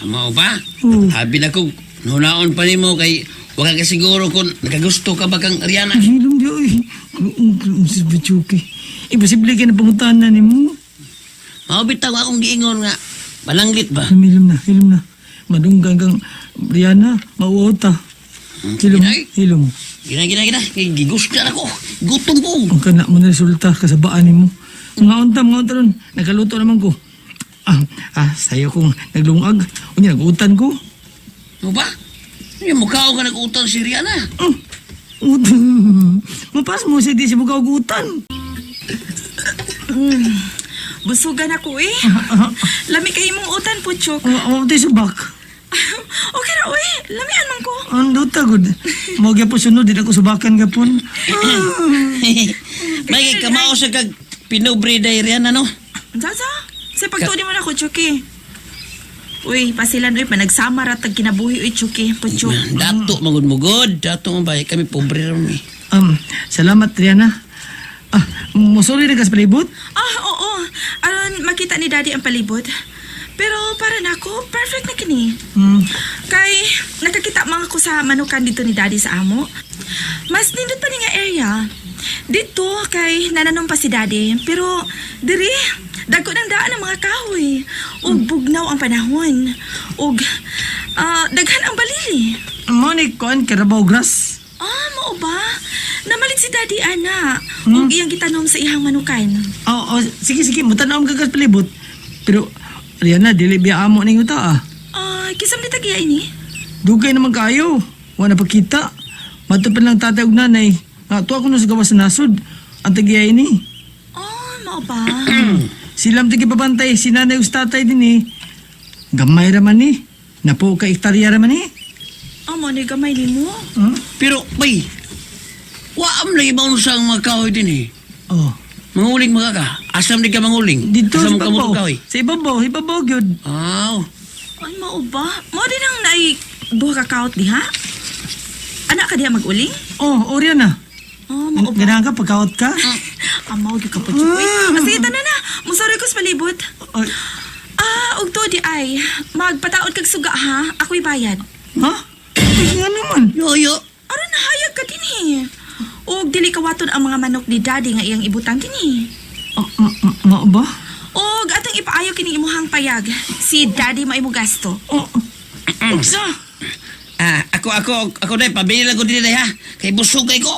Amo ba? Oo. Abi na ko, nunaon pa nimo kay wala ka siguro kung nakagusto ka ba kang Ariana. Hilom di oy. Sabi Chucky. Imposible kayo na pangutan na ni mo. Mabitaw akong giingon nga. Malanglit ba? Hilom na. Madunggan kang Brianna, mauota. Hilom, Inay. hilom. Gina. Kay gigusto na ko. Gutom ko. Ang kana mo na resulta, kasabaan ni mo. Mga unta ron. Nagkaluto naman ko. Sayo kong naglungag. Unya, nagutan ko. Ano ba? Yung mukha ko ka nag-utang si Rihanna. Utang. Mapas mo siya di siya magkagutan. Busugan ako eh. Lami kay imong utan, Puchok. Tayo subak. Okay na, uy. Lamian man ko. Ang luta, good. Mga po sunod, di na ko subakan gapon. May kamao sa kag pinubre day Rihanna, no? Zaza, sa pagtuon mo na ako, Chucky. Uy, pasilan, uy, panagsamar at kinabuhi, uy, Chucky, Puchok. Dato, magod-mugod. Dato mo ba? Kami pobre rin eh. Salamat, Rihanna. Musuli na kas palibot? Oo. Aron makita ni Daddy ang palibot. Pero para na ako, perfect na kini. Kay, nakakita mga ko sa manukan dito ni Daddy sa amo. Mas nindot pa ni nga area. Dito, kay nananom pa si Daddy. Pero, diri, dagko ng daan ang mga kahoy. Ug bugnaw ang panahon. Ug, daghan ang balili. Monik, kuan, Carabao grass. Mao ba? Namalit si Daddy, ana. Ug iyang gitanom sa ihang manukan. Sige, mutanaw ang gagas palibot. Pero, Rihanna, dili biya amo na yung uta, Kisam ni tagiya ini? Dugay naman kayo. Wala pagkita. Matupin lang tatay ug nanay. Nga, tuwa ko na sa gawas na nasod. Ang tagiya ini. Mao ba? Silam tigi babantay, si nanay ug tatay din eh. Gamay raman ni. Napo ka ektarya raman ni. Amo ni gamay ni mo. Pero, bay, waam na ibaw sa mga kahoy din eh. Manguling mga ka. Asam di ka manguling. Dito sa Asam ka mo ibabaw. kahoy. Sa ibabaw, gyud. Ay, mao ba? Mao din ang duha ka kaot diha? Anak ka diha mag-uling? Rihanna. Mao ba? Ganahan ka, pagkawat ka. Amaw di ka pa chukoy. Sige, tanan na. Musari ko sa palibot. Ug to di ay. Magpataod kag suga ha. Ako'y bayad. Ha? Ay, nga naman. Yoyo. Aron nahayag ka din eh. Ug dili kawaton ang mga manok ni Daddy nga iyang ibutang kini. Mao ba? Og atong ipaayo kini imuhang payag. Si Daddy maimo gasto. Sa? Ako na, pabili lang ko din ha. Kay busog kay ko.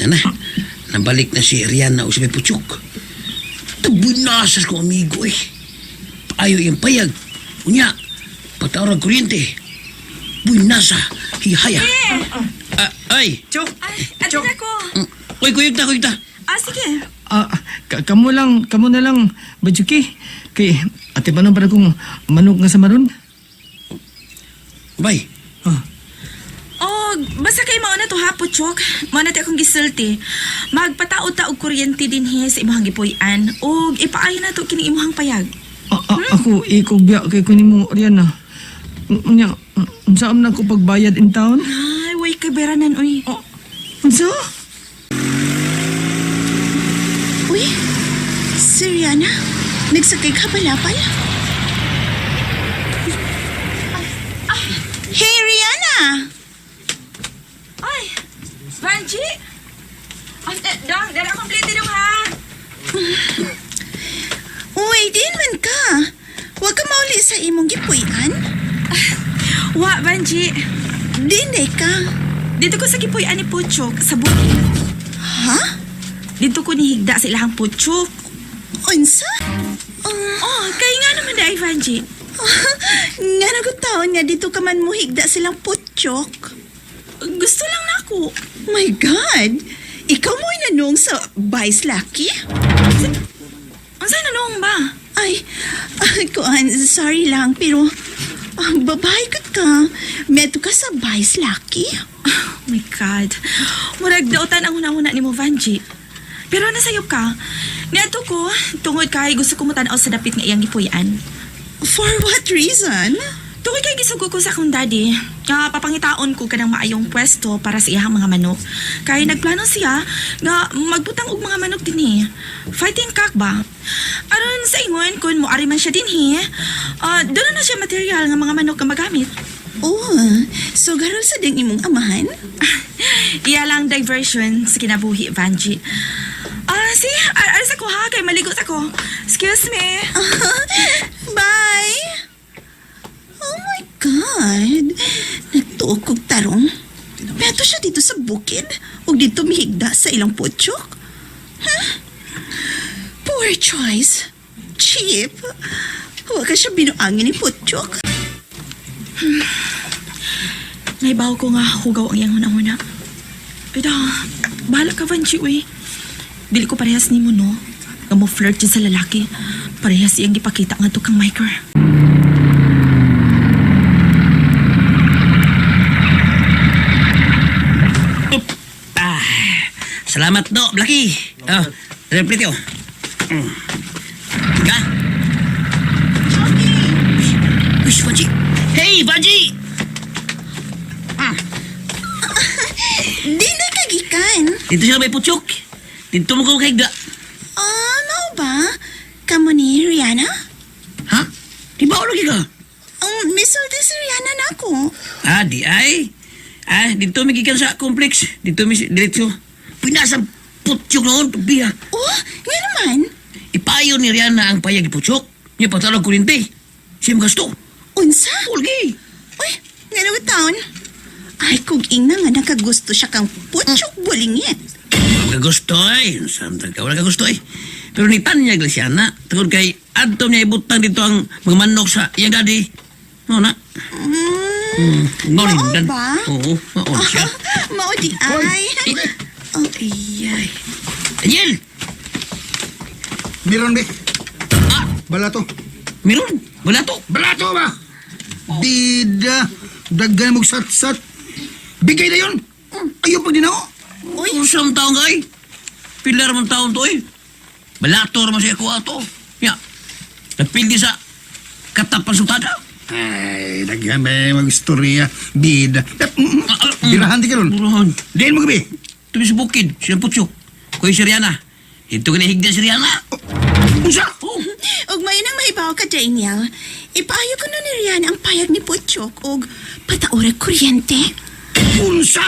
Nana, nabalik na si Rihanna o si Puchuk. Tabunasas ko, amigo eh. Ayaw yung payag. Unya, patawag kuryente. Bunasa, hihaya. Ay! Chok! Ay, ato na ko. Uy, kuyog ta. Sige. Kamu na lang, Bajuki. Kay, ate pa nang para kong manok nga sa maron. Bay, Basta kay mao na to ha, Puchok. Mao na akong gisulti. Magpataod ta og kuryente din he sa imong gipuy-an og ipaayo na to kini imong payag. Ako, ikog biya kay kunin mo, Rihanna. Unya, saan na ko pagbayad in town? Ay, way kaberanan uy. Unsa? Uy, si Rihanna, nagsakay ka palapal? Hey, Rihanna! Ay, Vanji! Ay, dara complete dong ha. Uy, din man ka. Huwag ka mauli sa imong gipuy-an. Wa, Vanji. Dinday ka. Dito ko sa gipuy-an ni Puchok sa bukid. Ha? Dito ko nihigda sa ilahang Puchok. Unsa? Kaya nga naman dahil, Vanji. Nga nagutaon nga dito ka man muhigda silang putyok. Gusto lang na ako. My God! Ikaw mo'y nanong sa Vice Lucky? Ang saan nanong ba? Ay, kuan, sorry lang, pero babae ka. Meto ka sa Vice Lucky? Oh my God. Murag daotan ang una-una ni mo, Vanji. Pero nasayop ka. Niadto ko, tungod kay gusto ko mutanaw sa dapit nga iyang gipuy-an. For what reason? Tungod kay gisugo ko sa akong daddy. Papangitaon ko kanang maayong pwesto para sa iyang mga manok. Kay nagplano siya nga magbutang og mga manok dinhi. Fighting cock ba? Aron sa ingon kun moari man siya dinhi, doon na siya material nga mga manok nga magamit. Oh, so garol sa ding imong amahan? Iya lang diversion sa kinabuhi, Vanji. Aras ako ha, kay maligot ako. Excuse me. Bye! Oh my God! Nagtuok kog tarong. Peto siya dito sa bukid o dito mihigda sa ilang potsok. Huh? Poor choice. Cheap. Huwag ka siya binuangin ni potsok. Naibaw ko nga hugaw ang iyang hunang-huna. Pero, bahala ka, Vanji, uy. Dili ko parehas ni mo, no? Nga mo flirt dyan sa lalaki. Parehas iyang gipakita nga to kang Michael. Salamat do, Blackie. Oh, repeat yo. Ka? Uy, Vanji. Hey, Vanji! Di na kagikan. Dito siya may putyok. Dito mo ko kaigda. Ano ba? Kamu ni Rihanna? Ha? Di ba ulo ka? Misulti si Rihanna na ako. Di ay. Dito may gikan sa complex. Dito may diretso. Pinasang putyok noon, biya. Oh, nga naman. Ipayo ni Rihanna ang payag iputyok. Niya pagtalog kurinte. Siyang gasto. Unsa? Ulgi. Uy, nga naman taon. Ay, kung ina nga nakagusto siya kang putyok bulingit. Wala ka gusto ay. Samtang ka, wala ka gusto ay. Pero ni Tanya Glesiana, tungkol kay Adto niya ibutang dito ang mga manok sa iyang daddy. No na? Mao ba? Oo, maon siya. Mao di ay. Oh, Ay. Daniel! Meron, be. Balato. Meron? Wala to. Balato ba? Bida. Daggan mong sat-sat. Bigay na yun. Ayaw pag dinao. Uy, usang taong kay. Pilar mong taon to eh. Balator mo siya ko ato. Ya. Napildi sa katapan sutada. Ay, daghan ba yung mag-istorya. Bida. Birahan di ka ron. Murahan. Diyan mo gabi. Tuloy sa bukid, siya putyok. Kuya si Rihanna. Ito ka nahigda si Rihanna. Usa. Og may nang maibaw ka, Daniel. Ipaayo ko na ni Rihanna ang payag ni Putyok og pataorag kuryente. Unsa.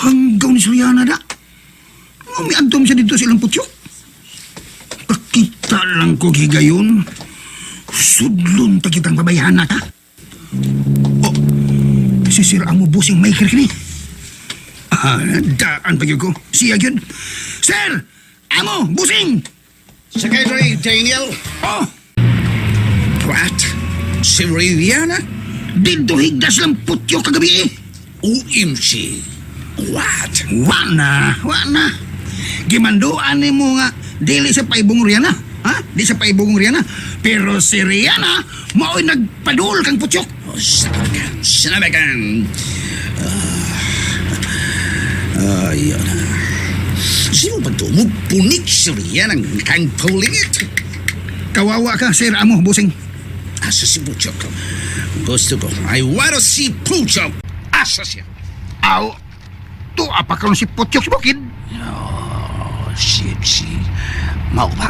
Hanggaw ni Suriana da. Umiantom siya dito sa ilang putyok. Pakita lang ko gigayon. Sudlon ta kitang babayhan na ta. Oh, sisiraan mo busing maker kini. Daan pag ko. Siya yun. Sir! Amo! Busing! Secretary Daniel? Oh! What? Si Rihanna? Dito higdas lang putyo kagabi eh. OMG. What? Wana! Gimandoan ni mo nga dili sa paibong Rihanna. Ha? Di sa paibong Rihanna. Pero si Rihanna mao'y nagpadul kang putyok. Oh, sinabi ka. Ayun. Sino ba ito? Mupunik si Rihanna kang pulingit. Kawawa ka, Sir Amo, busing. Asa si Puchok? Gusto ko. I wanna see Puchok. Asa siya? Aw, to apa ka si putyok si bukid? Oh, shit. Mau ba?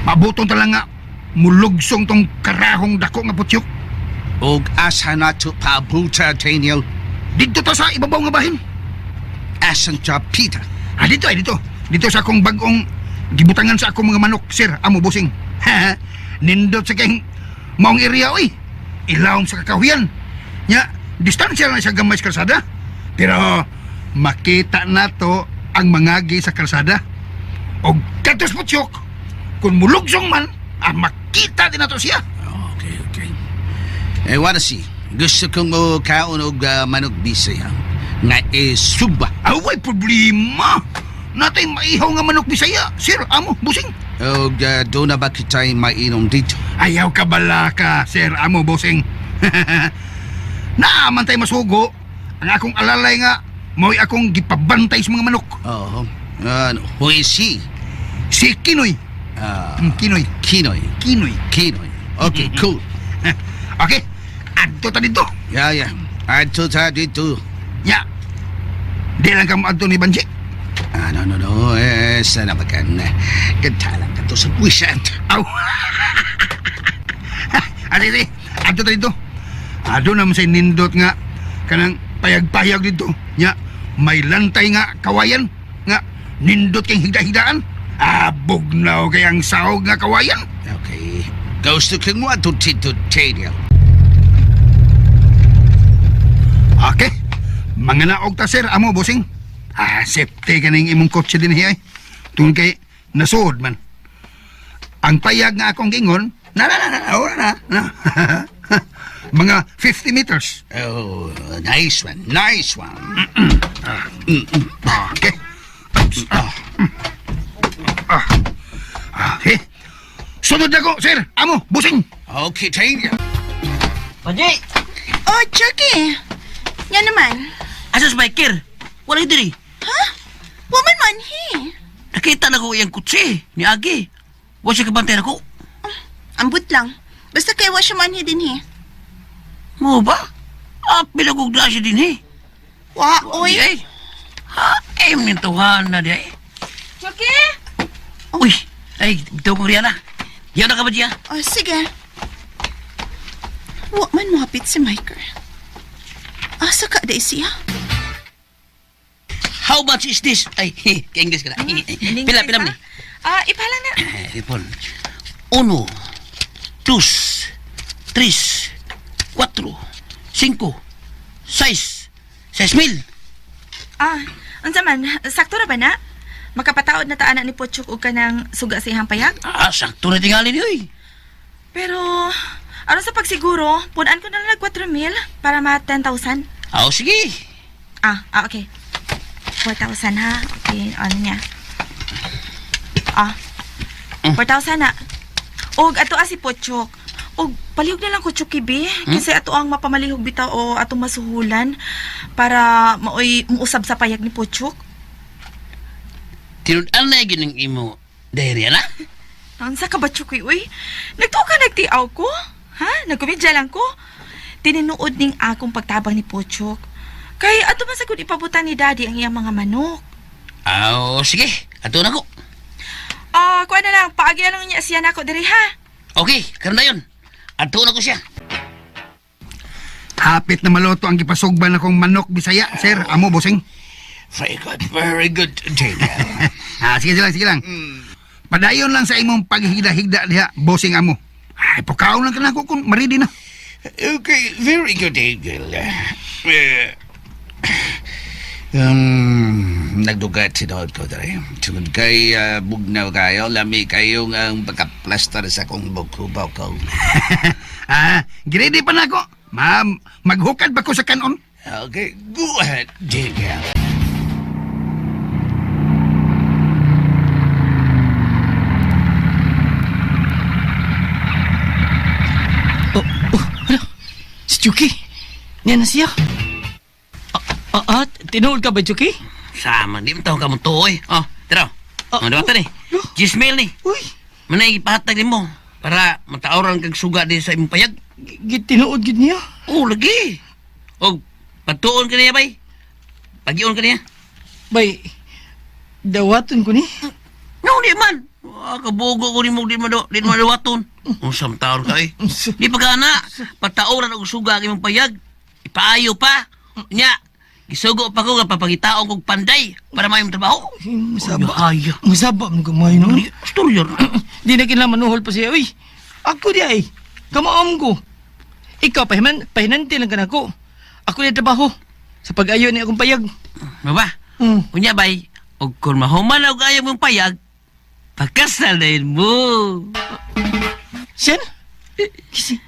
Mabutong talang nga mulugsong tong karahong dako nga putyok. Og asa na to pabuta, Daniel? Dito ta sa ibabaw nga bahin. Asan siya, Peter? Dito. Dito sa akong bagong gibutangan sa akong mga manok, Sir Amo, busing. Nindot sa kayong maong area, oy. Ilawom sa kakahuyan. Nya, distansya lang sa gamay sa kalsada. Pero makita na to ang mangagi sa kalsada. O katos putyok, kung mulugsong man, makita din na to siya. Okay. I wanna see. Gusto kong mo kaon og manok bisaya. Nga suba. Away problema. Natay maihaw nga manok bisaya, Sir Amo, busing. Og doon na ba kita'y mainom dito? Ayaw ka bala ka, Sir Amo, busing. Naaman tayo masugo. Ang akong alalay nga, mo'y akong gipabantay sa mga manok. Oo. Who is he? Si Kinoy. Kinoy. Kinoy. Kinoy. Kinoy. Okay, cool. Okay, adto ta dito. Yeah. Adto ta dito. Ya. Di lang ka maadto ni Banji. No. Sana ba kan? Katalang ka to sa puwisan. Aw. Adi, adto ta dito. Ado naman sa nindot nga kanang payag-payag dito. Ya, may lantay nga kawayan nga nindot kang higda-higdaan. Bugnaw kayang sahog nga kawayan. Okay. Gusto kang mo ato tito Daniel. Okay. Mga naog ta, sir. Amo, bossing. Safety ka na yung imong kotse din hiya. Tungkol kay nasuod man. Ang payag nga akong gingon, na. Mga 50 meters. Oh, nice one. Okay. Okay. Sunod ako, sir. Amo, bossing. Okay, Daniel. Banji! Oh, Chucky. Yan naman. Asas biker? Wala diri. Ha? Woman man, he. Nakita na ko yung kutsi ni Agi. Wa siya kabantay na ko. Ambot lang. Basta kay wa siya man, he din, he. Mo ba? Bilagog na siya din eh. Wa, oy. Ay. Mintuhan na di ay. Chucky? Uy, ay, bitaw ko Rihanna. Yaw na ka ba diya? Oh, sige. Wa man mahapit si Miker. Asa ka, siya? How much is this? Ay, ka-English ka na. Pila mo ni? Ipala na. Ipon. 1, 2, 3, 4, 5, 6,000. Unsa man, sakto ra ba na? Makapataod na ta anak ni Pochuk og kanang suga sa ihang payag? Sakto na tingali niyo eh. Pero, ano sa pagsiguro, punan ko na lang 4,000 para ma 10,000. Sige. Okay. 4,000 ha. Okay, ano niya? 4,000 na. Og ato si Pochuk. Og palihog na lang ko Chukibi. Kasi ato ang mapamalihog bitaw o atong masuhulan para maoy muusab sa payag ni Pochuk. Tinudan na yun ng imo. Dahil na? Unsa ka ba Chuki, uy? Nagtuka nagtiaw ko? Ha? Nagkumidya lang ko? Tininuod ning akong pagtabang ni Pochuk. Kay ato man sa kung ipabutan ni Daddy ang iyang mga manok. Sige. Ato na ko. Kuha na lang. Paagi na lang niya siya na ako diri ha. Okay, karon na yun. Ato na ko siya. Hapit na maloto ang gipasugban akong manok Bisaya, sir. Amo, bossing. Very good, Daniel. Sige lang. Padayon lang sa imong paghigda-higda diha, bossing amo. Pagkaon lang ka na ako kung maridi na. Okay, very good, Daniel. Nagdugat si Dood ko dere. Sugod kay bugnaw kayo, lami kayo ang pagkaplaster sa kong buko-buko ko. Giredi pa na ako. Ma'am, maghukad pa ko sa kanon. Okay, go ahead, Daniel. Si Chucky. Yan na siya. Tinuod ka ba, Chucky? Sama, di mo taong ka mo to eh. Tira. Ano ba ito ni? Gismail ni. Uy, Manay ipahatag ni mo para matauran kag suga din sa imong payag. tinuod gid niya. Lagi. O, patuon ka niya, bay. Pagion ka niya. Bay, dawaton ko ni. No, di man. Kabugo ko ni mo, di madawaton. Unsam taon ka eh. Di pa ka na. Patauran og suga ang imong payag. Ipaayo pa. Nya, isugo pa ko nga papagitaon kog panday para may trabaho. Masaba man kumay no. Storya. Di na kinala manuhol pa siya. Uy, ako di ay. Kamaam ko. Ikaw, pahinanti lang ka na ko. Ako na trabaho. Sa pag-ayo ni akong payag. Baba, unya bay, og kung mahuman og ayaw mong payag, pagkasal na yun mo. Siyan?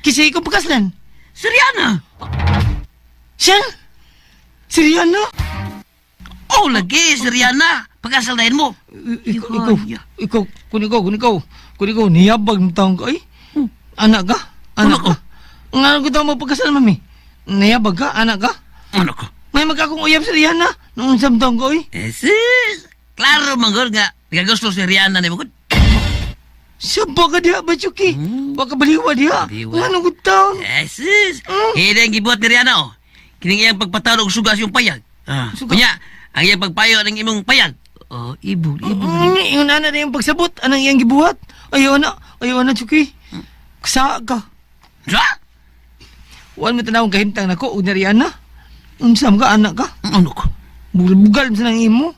Kisay ko pagkaslan. Seriana. Siyan? Siriano? Lagi, Seriana. Pagkasal na yun mo. Ikaw, niyabag mo taong ka, ay? Anak ka? Anak ka? Nga ko taong magpagkasal, mami. Niyabag ka? Anak ka? Ano ko? May magkakong uyab sa Rihanna. Noong isang taong ka, ay? Sus, klaro manggol nga, nagagusto si Rihanna ni Bukod. Saba ka diha, Bachuki. Baka baliwa diha. Baliwa. Anong gutang? Yesus! Hida yung gibuhat ni Rihanna, oh. Kining iyang pagpatawag sugas yung payag. Sugas? Kunya, ang iyang pagpayo ng imong payag. Oh, ibo. Yung nana na yung pagsabot. Anong iyang gibuhat? Ayaw na, Chuki. Kasa ka. Sa? Huwag mo tanawang kahintang na ko, ugnarian na. Unsam ka, anak ka. Ano ko? Bugal mo sa nang imo.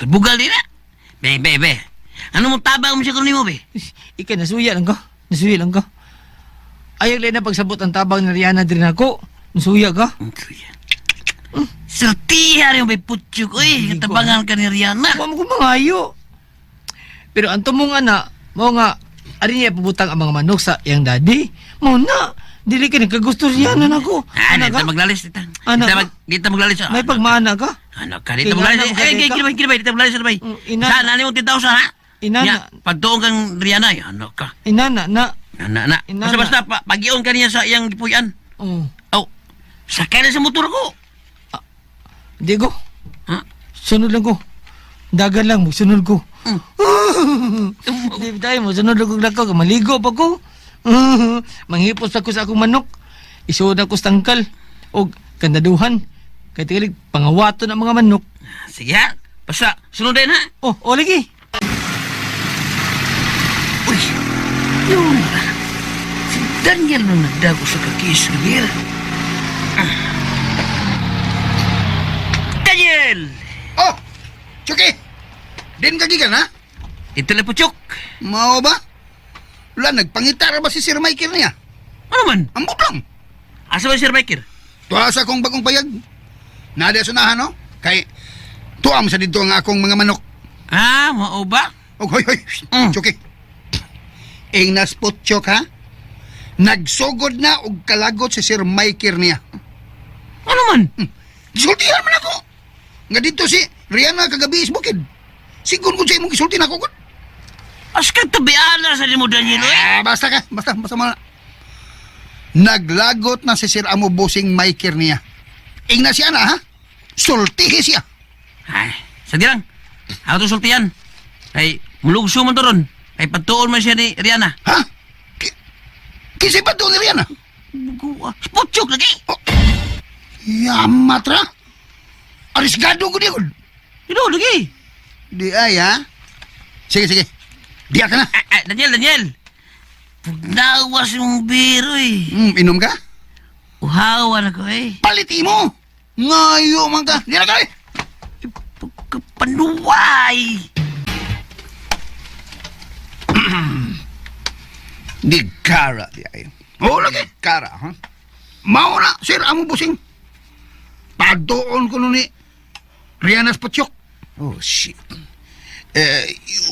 Bugal din na. Be. Ano mo tabang mo siya kunin mo, be? Ika, nasuya lang ka. Ayaw lang na pagsabot ang tabang ni Rihanna din ako. Nasuya ka. Sultihan yung may putyok, uy. Katabangan ka ni Rihanna. Huwag mo kong mangayo. Pero ang tumong anak, mo nga, ari niya pabutang ang mga manok sa iyang daddy. Mo na, dili ka nagkagusto Rihanna na ko. Di ta maglalis, di ta. Anak Di ta maglalis. May pagmana ka. Ano ka, di ta maglalis. Kinabay, di ta maglalis, bay. Ina- Saan, ano yung 10,000, ha? Inana. Pagtuong kang Rihanna, ano ka? Inana, na. Na. Basta, pag-ion ka niya sa iyang gipuyan. Oh. Oh, sakay na sa motor ko. Diego, Ha? sunod lang ko. Dagan lang mo, sunod ko. Di tayo mo, sunod lang ko. Maligo pa ko. Manghipos ako sa akong manok. Isuod ako sa tangkal. O kandaduhan. Kaya tigalig, pangawato ng mga manok. Sige ha, basta, sunod din ha. Oh, lagi. Uy, yun. Si Daniel nung nagdago sa kakis, Gabriel. Daniel! Oh, Chucky! Din kagigan, ha? Ito lang putyok. Mao ba? Wala, nagpangitara ba si Sir Michael niya? Ano man? Ambot lang. Asa ba si Sir Biker? Tuwa sa akong bagong payag. Nada sunahan, no? Kay, tuwam sa dito ang akong mga manok. Ah, mao ba? Oh, hoy. Chucky. Ing naspot, Chok, ha? Nagsugod na og kalagot si Sir Michael niya. Ano man? Gisultihan man ako. Nga dito si Rihanna kagabi is bukid. Sigun ko sa imong gisulti na ako. As ka tabiana sa mo, Daniel, eh. Basta mo na. Naglagot na si Sir Amo Bosing Michael niya. Ing na siya na, ha? Sultihi siya. Ay, sadi lang. Ako to sultihan. Ay, mulugso man to ron. Ay, patuon man siya ni Rihanna. Ha? Kisay pa doon ni Rihanna? Putyok lagi. Yamatra? Arisgado ko niya. Ino, lagi. Di ay, ha? Sige. Diya ka na. Daniel. Pagdawas yung biro, eh. Inom ka? Uhawan ako, eh. Paliti mo. Ngayo man ka. Diya na ka, eh. Pagkapanuway. Di kara, di ay. Oo, lagi. Kara, ha? Mauna, Sir Amo Bosing. Padoon ko nun ni Rihanna's Patyok. Oh, shit.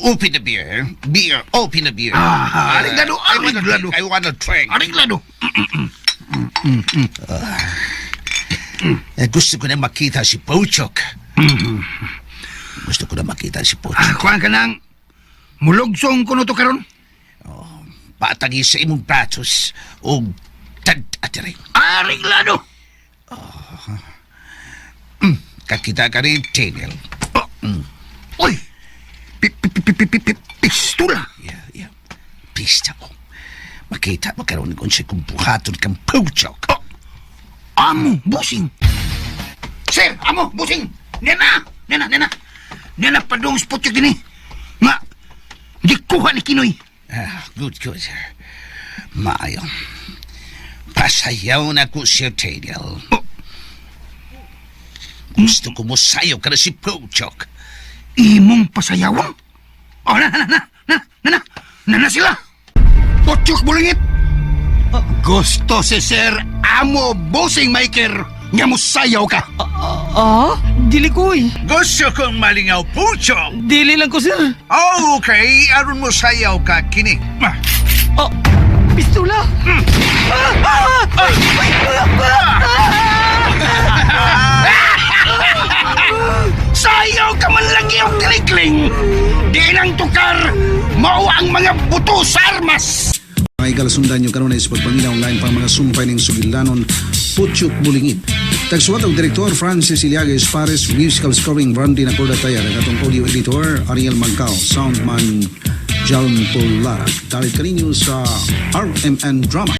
Open the beer. Open the beer. Ariglado. I want to drink. Ariglado. Gusto ko na makita si Pochok. Gusto ko na makita si Pochok. Kuhaan ka nang mulugsong ko no to karon. Patagi sa imong pratos o tad-atiri. Ariglado. Kakita ka rin, Daniel. Uy! Pistula. Yeah. Pista ko. Makita magkaroon ko siya kung buhaton kang Pochok. Amo Bosing. Sir, Amo Bosing. Nena. Nena padong spot yung gini. Nga, di kuha ni Kinoy. Good. Maayo. Pasayaw na ko siya, Daniel. Gusto ko mo sayo ka na si Pochok. Imong pasayawang? Oh, na sila. Pochok bulingit. Gusto si Sir Amo Bosing Maker nga mo sayaw ka. Dili ko, eh. Gusto kong malingaw, Pochok. Dili lang ko, sir. Okay, aron mo sayaw ka, kini. Pistula. Sayaw ka man lang yung tilikling. Di nang tukar, mao ang mga buto sa armas. Ay kalasundan nyo karon sa pagpangina online pang mga sumpay ng sugilanon Putyok Bulingid. Tagsuwat og Direktor Francis Iliagues Pares, musical scoring Randy Nacordataya, nagatong audio editor Ariel Magcal, soundman John Paul Lara. Dalit kaninyo sa RMN Drama.